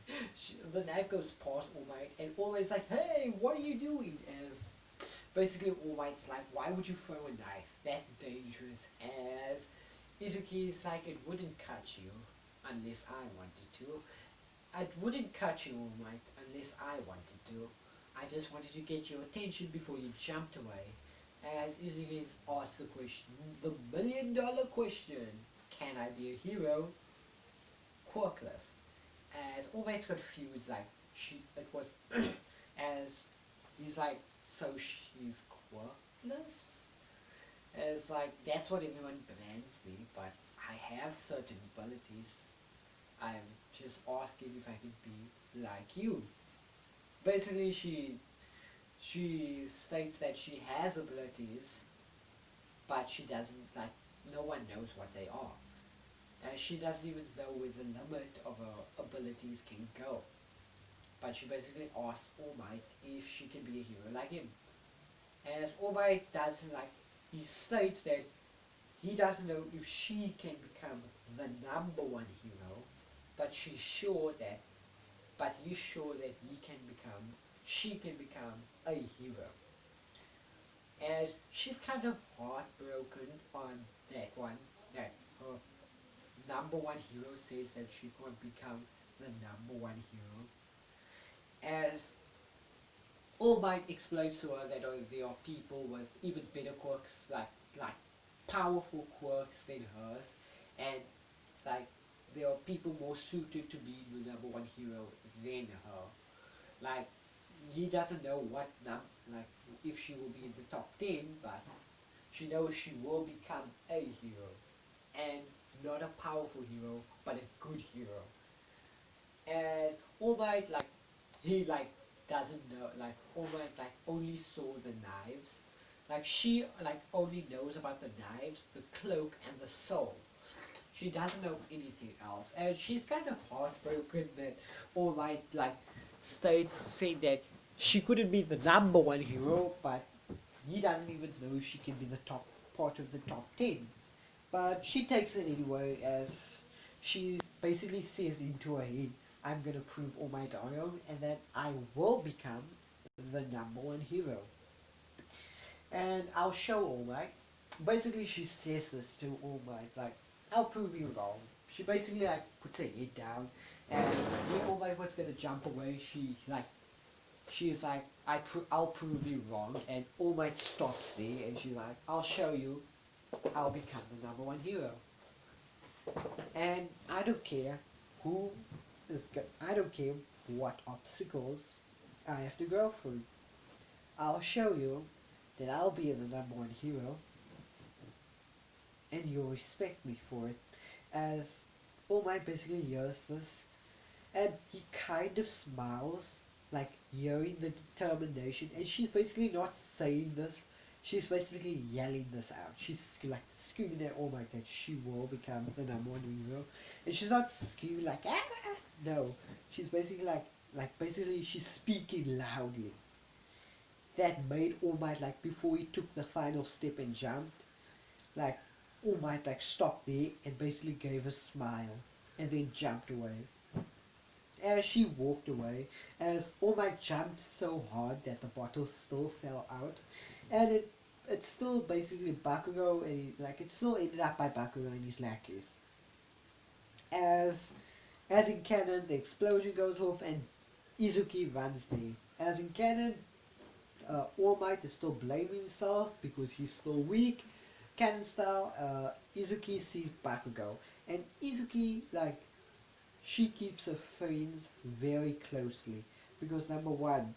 The knife goes past All Might, and All Might's like, "Hey, what are you doing?" As basically All Might's like, "Why would you throw a knife? That's dangerous." As Izuki's like, "It wouldn't cut you unless I wanted to. It wouldn't cut you, All Might, unless I wanted to. I just wanted to get your attention before you jumped away." As Izuki asks the question, the $1,000,000 question, can I be a hero? Quirkless. As All Might's confused, like it was, as he's like, so she's quirkless? As like, that's what everyone brands me, but I have certain abilities. I'm just asking if I can be like you. Basically, she states that she has abilities, but she doesn't like. No one knows what they are. and she doesn't even know where the limit of her abilities can go. But she basically asks All Might if she can be a hero like him. As All Might doesn't like, he states that he doesn't know if she can become the number one hero, but she's sure that, but he's sure that she can become a hero. As she's kind of heartbroken on that one, that her number one hero says that she can't become the number one hero. As All Might explains to her that there are people with even better quirks, like powerful quirks than hers, and like there are people more suited to be the number one hero than her. Like he doesn't know like if she will be in the top 10, but she knows she will become a hero, and not a powerful hero, but a good hero. As All Might like he like doesn't know, like All Might like only saw the knives, like she like only knows about the knives, the cloak, and the soul. She doesn't know anything else, and she's kind of heartbroken that All Might like states saying that she couldn't be the number one hero, but he doesn't even know she can be the top part of the top 10. But she takes it anyway, as she basically says into her head, I'm gonna prove All Might wrong, and that I will become the number one hero. And I'll show All Might. Basically, she says this to All Might, like, I'll prove you wrong. She basically like puts her head down, and when All Might was gonna jump away, she is like, I'll prove you wrong, and All Might stops there, and she's like, I'll show you. I'll become the number one hero. And I don't care who I don't care what obstacles I have to go through. I'll show you that I'll be the number one hero, and you'll respect me for it. As All Might basically hears this, and he kind of smiles, like hearing the determination, and she's basically not saying this, she's basically yelling this out. She's like screaming at All Might that she will become the number one hero, and she's not screaming like ah, no, she's basically basically she's speaking loudly. That made All Might, like before he took the final step and jumped, like All Might like stopped there and basically gave a smile and then jumped away. As she walked away, as All Might jumped so hard that the bottle still fell out, and it's still basically Bakugou, and it still ended up by Bakugou and his lackeys. As as in canon, the explosion goes off and Izuki runs there. As in canon, All Might is still blaming himself because he's still weak. Canon style, Izuki sees Bakugou, and Izuki she keeps her friends very closely because number one,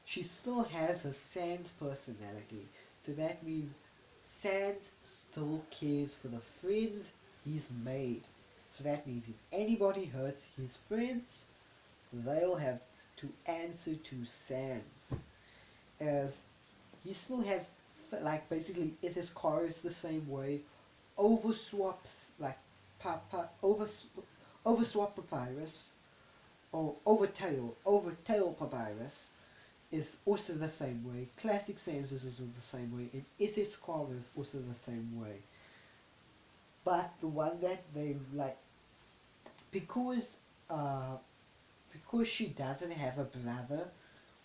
she still has her Sans personality. So that means Sans still cares for the friends he's made. So that means if anybody hurts his friends, they'll have to answer to Sans. As he still has, basically SS Chorus the same way, overswaps, overswap Papyrus, or overtail Papyrus is also the same way. Classic Sans is also the same way, and SS Car is also the same way. But the one that they because uh, because she doesn't have a brother,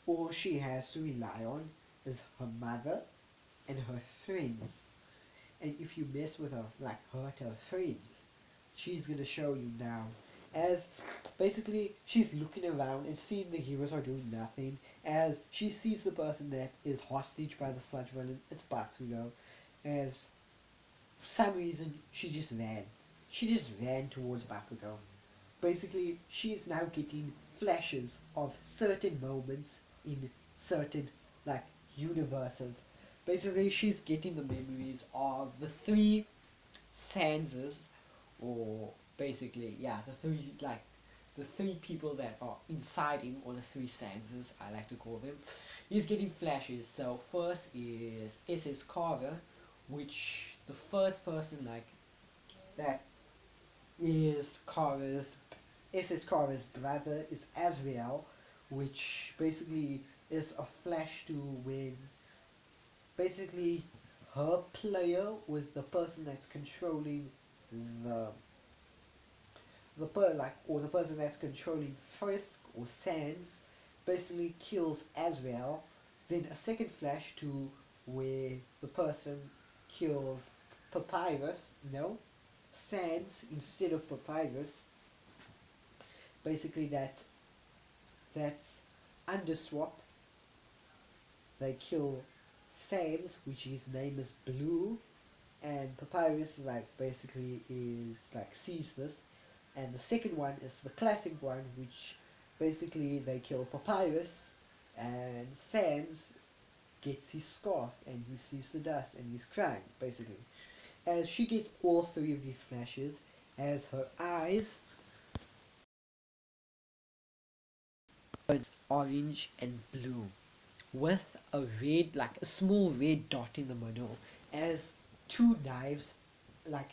all she has to rely on is her mother and her friends. And if you mess with her, hurt her friends, she's gonna show you now. As basically she's looking around and seeing the heroes are doing nothing, as she sees the person that is hostage by the Sludge villain, it's Bakugou. As for some reason she just ran. She just ran towards Bakugou. Basically she's now getting flashes of certain moments in certain like universes. Basically she's getting the memories of the three Sanses, or basically, yeah, the three people that are inside him, or the three Sanses, I like to call them. He's getting flashes. So first is SS Carver, which the first person that is Kara's SS Kara's brother is Azrael, which basically is a flash to when basically her player was the person that's controlling the the person that's controlling Frisk or Sans basically kills Azrael. Then a second flash to where the person kills Papyrus. No, Sans instead of Papyrus. Basically, that's Underswap. They kill Sans, which his name is Blue, and Papyrus basically is like sees this, and the second one is the classic one, which basically they kill Papyrus, and Sans gets his scarf and he sees the dust and he's crying basically. As she gets all three of these flashes, as her eyes turn orange and blue, with a red, like a small red dot in the middle, as two knives,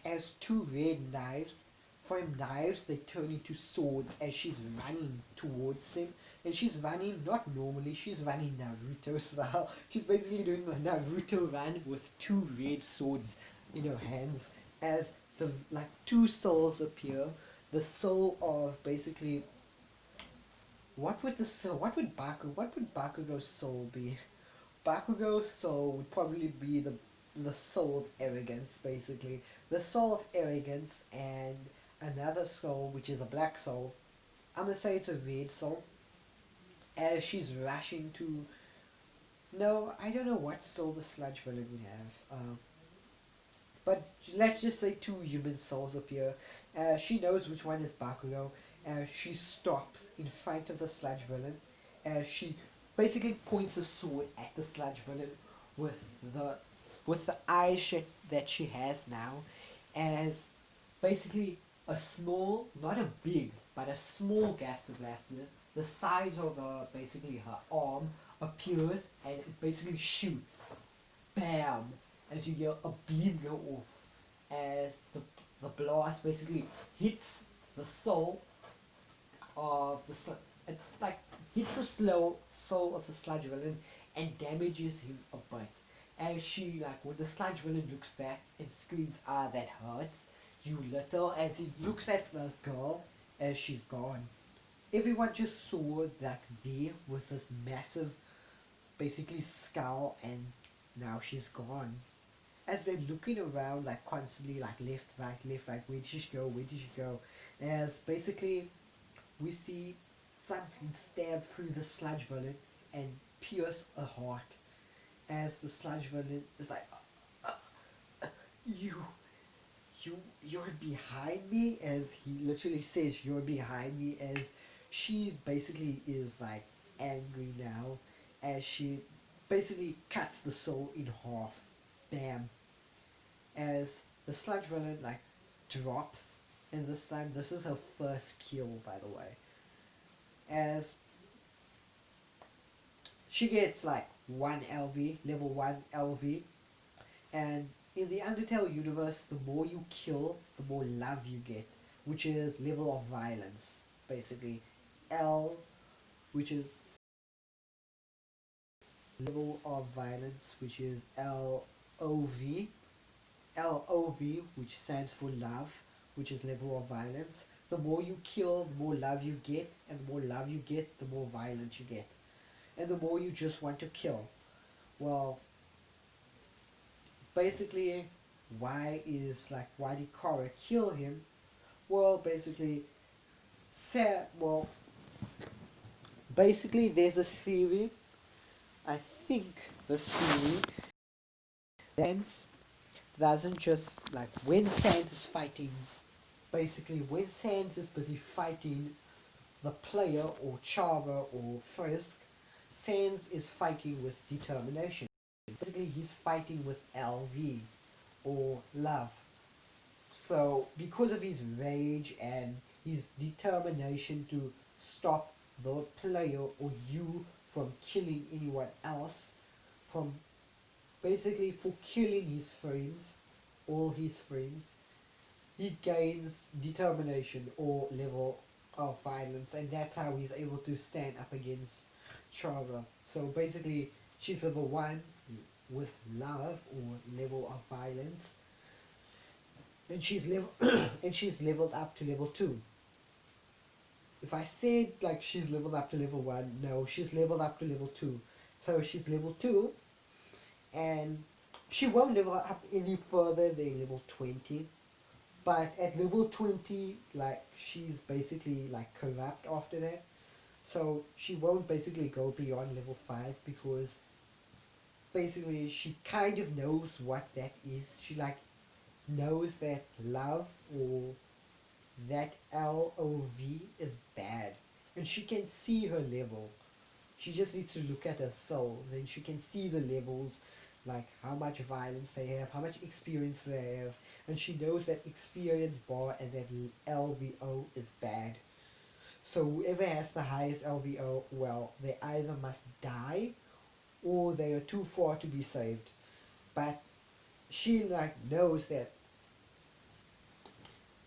as two red knives. From knives, they turn into swords as she's running towards them. And she's running not normally, she's running Naruto style. She's basically doing the Naruto run with two red swords in her hands as the two souls appear. The soul of basically what would Bakugou's soul be? Bakugou's soul would probably be the soul of arrogance, basically. The soul of arrogance and another soul, which is a black soul. I'm gonna say it's a red soul. As she's rushing to. No, I don't know what soul the Sludge villain would have. But let's just say two human souls appear. She knows which one is Bakugou. She stops in front of the Sludge villain. She basically points a sword at the Sludge villain with the eyes that she has now, as basically a small, not a big, but a small gas blaster, the size of basically her arm, appears and it basically shoots. Bam! As you hear a beam go off, as the blast basically hits the soul of it hits the slow soul of the Sludge villain and damages him a bit. As she when the Sludge villain looks back and screams, "Ah, that hurts, you little," as he looks at the girl as she's gone. Everyone just saw that there with this massive basically skull, and now she's gone. As they're looking around constantly left, right, where did she go, where did she go? As basically we see something stab through the Sludge villain and pierce a heart. As the Sludge villain is like, you, you're behind me, as he literally says, "You're behind me," as she basically is angry now, as she basically cuts the soul in half. Bam. As the Sludge villain drops, and this time this is her first kill, by the way. As she gets 1 LV, level 1 LV, and in the Undertale universe, the more you kill, the more love you get, which is level of violence, basically. L, which is level of violence, which is LOV. LOV, which stands for love, which is level of violence. The more you kill, the more love you get, and the more love you get, the more violence you get. And the more you just want to kill. Well, basically, why did Korra kill him? Well, well, basically, there's a theory. I think the theory Sans doesn't just when Sans is fighting. Basically, when Sans is busy fighting the player or Chara or Frisk, Sans is fighting with determination. Basically, he's fighting with LV or love. So, because of his rage and his determination to stop the player or you from killing anyone else, from basically for killing his friends, all his friends, he gains determination or level of violence, and that's how he's able to stand up against Trava. So basically, she's level 1 with love or level of violence, and she's level and she's leveled up to level 2. If I said like she's leveled up to level 1, no, she's leveled up to level 2. So she's level 2, and she won't level up any further than level 20. But at level 20, like, she's basically like corrupt after that. So she won't basically go beyond level 5, because basically she kind of knows what that is. She like knows that love, or that love, is bad. And she can see her level. She just needs to look at her soul. Then she can see the levels, like how much violence they have, how much experience they have. And she knows that experience bar and that LVO is bad. So whoever has the highest LVO, well, they either must die or they are too far to be saved. But she like knows that,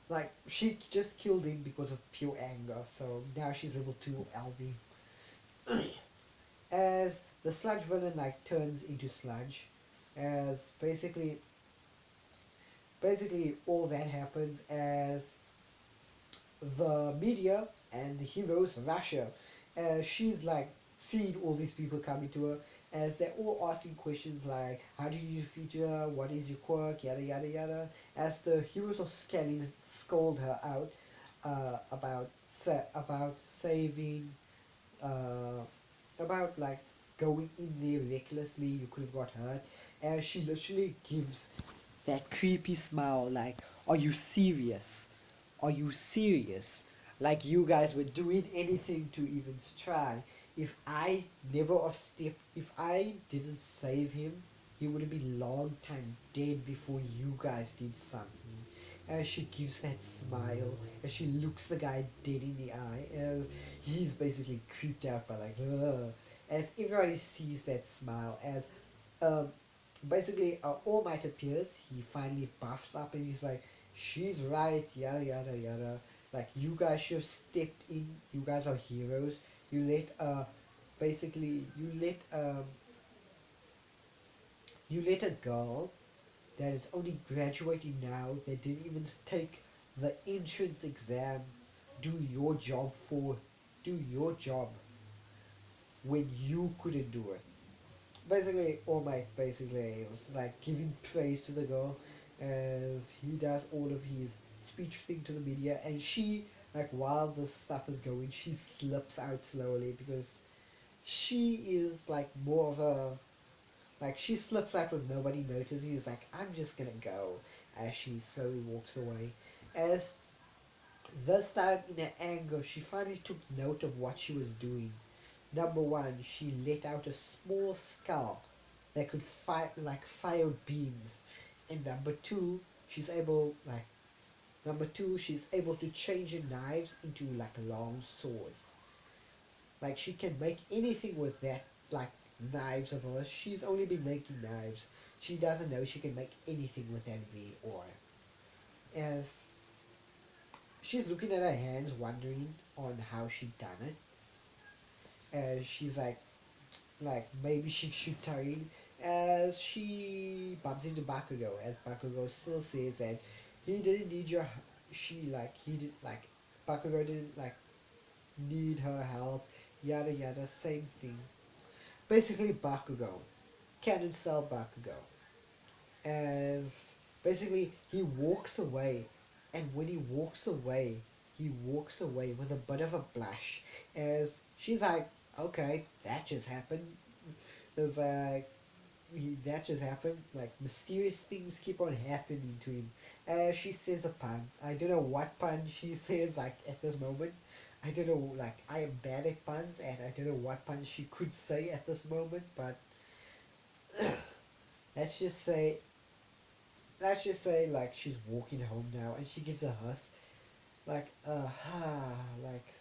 like, she just killed him because of pure anger. So now she's level 2 LV. As the sludge villain like turns into sludge, as basically all that happens as the media and the heroes rush her, as she's like seeing all these people coming to her, as they're all asking questions like, how do you defeat her, what is your quirk, yada yada yada, as the heroes of scanning scold her out, about saving, uh, about like going in there recklessly, you could have got hurt, as she literally gives that creepy smile like, are you serious? Are you serious? Like you guys were doing anything to even try. If I never have stepped, if I didn't save him, he would have been long time dead before you guys did something. As she gives that smile, as she looks the guy dead in the eye, as he's basically creeped out by like, ugh. As everybody sees that smile, as um, basically All Might appears, he finally buffs up and he's like, she's right, yada yada yada. Like, you guys should have stepped in, you guys are heroes. You let basically you let a girl that is only graduating now, that didn't even take the entrance exam, do your job do your job when you couldn't do it. Basically, All Might basically was like giving praise to the girl as he does all of his speech thing to the media, and she, like, while this stuff is going, she slips out slowly, because she is like more of a, like, she slips out with nobody noticing. He's like, I'm just gonna go, as she slowly walks away. As this time, in her anger, she finally took note of what she was doing. Number one, she let out a small skull that could fire, like, fire beams. And number two, she's able to change her knives into like long swords. Like, she can make anything with that, like, knives of hers. She's only been making knives. She doesn't know she can make anything with that V or. As she's looking at her hands, wondering on how she done it. As she's like maybe she should tell, as she bumps into Bakugou, as Bakugou still says that he didn't need your, he did, like, Bakugou didn't like need her help, yada yada, same thing. Basically, Bakugou, canon style Bakugou, as basically he walks away, and when he walks away with a bit of a blush, as she's like, okay, that just happened. It's like, that just happened. Like, mysterious things keep on happening to him. She says a pun. I don't know what pun she says, like, at this moment. I don't know, like, I am bad at puns, and I don't know what pun she could say at this moment, but let's just say, like, she's walking home now, and she gives a huss, like, like,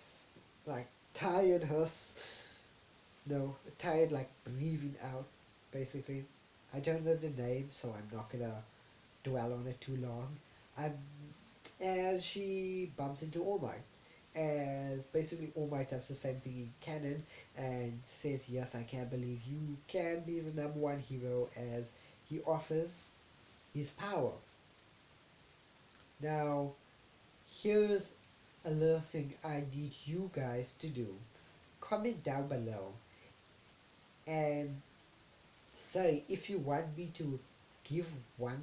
like, tired huss. No, tired, like, breathing out, basically. I don't know the name, so I'm not gonna dwell on it too long. I'm as she bumps into All Might. As basically All Might does the same thing in canon and says, yes, I can't believe you can be the number one hero, as he offers his power. Now, here's a little thing I need you guys to do. Comment down below and say if you want me to give one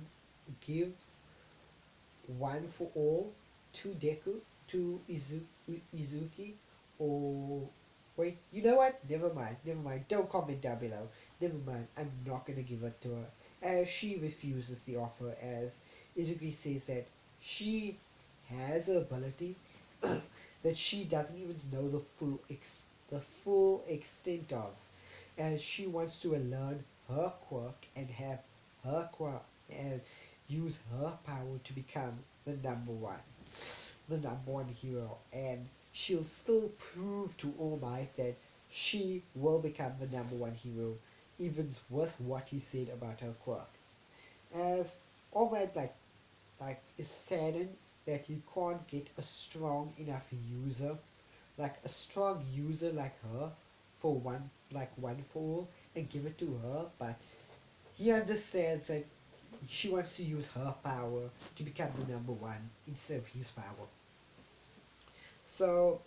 give one for all to Deku, to Izuki, or wait, you know what? Never mind. Don't comment down below. Never mind. I'm not gonna give it to her, as she refuses the offer. As Izuki says that she has the ability that she doesn't even know the full extent of, as she wants to learn her quirk and have her quirk and use her power to become the number one hero, and she'll still prove to All Might that she will become the number one hero, even with what he said about her quirk. As All Might is saddened that you can't get a strong enough user, like a strong user like her, for one for all, and give it to her, but he understands that she wants to use her power to become the number one instead of his power. So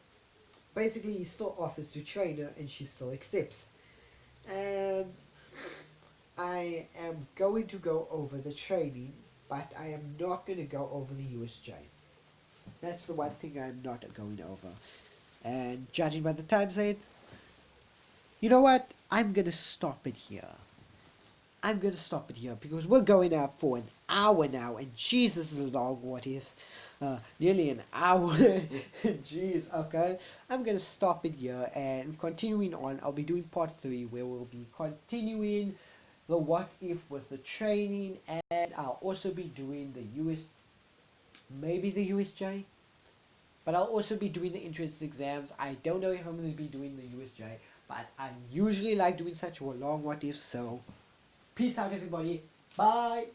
basically he still offers to train her and she still accepts. And I am going to go over the training, but I am not going to go over the USJ. That's the one thing I'm not going over. And judging by the time said, you know what? I'm going to stop it here. I'm going to stop it here because we're going out for an hour now, and Jesus is long. What if? Nearly an hour. Jeez, okay. I'm going to stop it here, and continuing on, I'll be doing part 3 where we'll be continuing the what if with the training, and I'll also be doing the maybe the USJ, but I'll also be doing the entrance exams. I don't know if I'm going to be doing the USJ, but I usually like doing such a long what if, so peace out, everybody. Bye.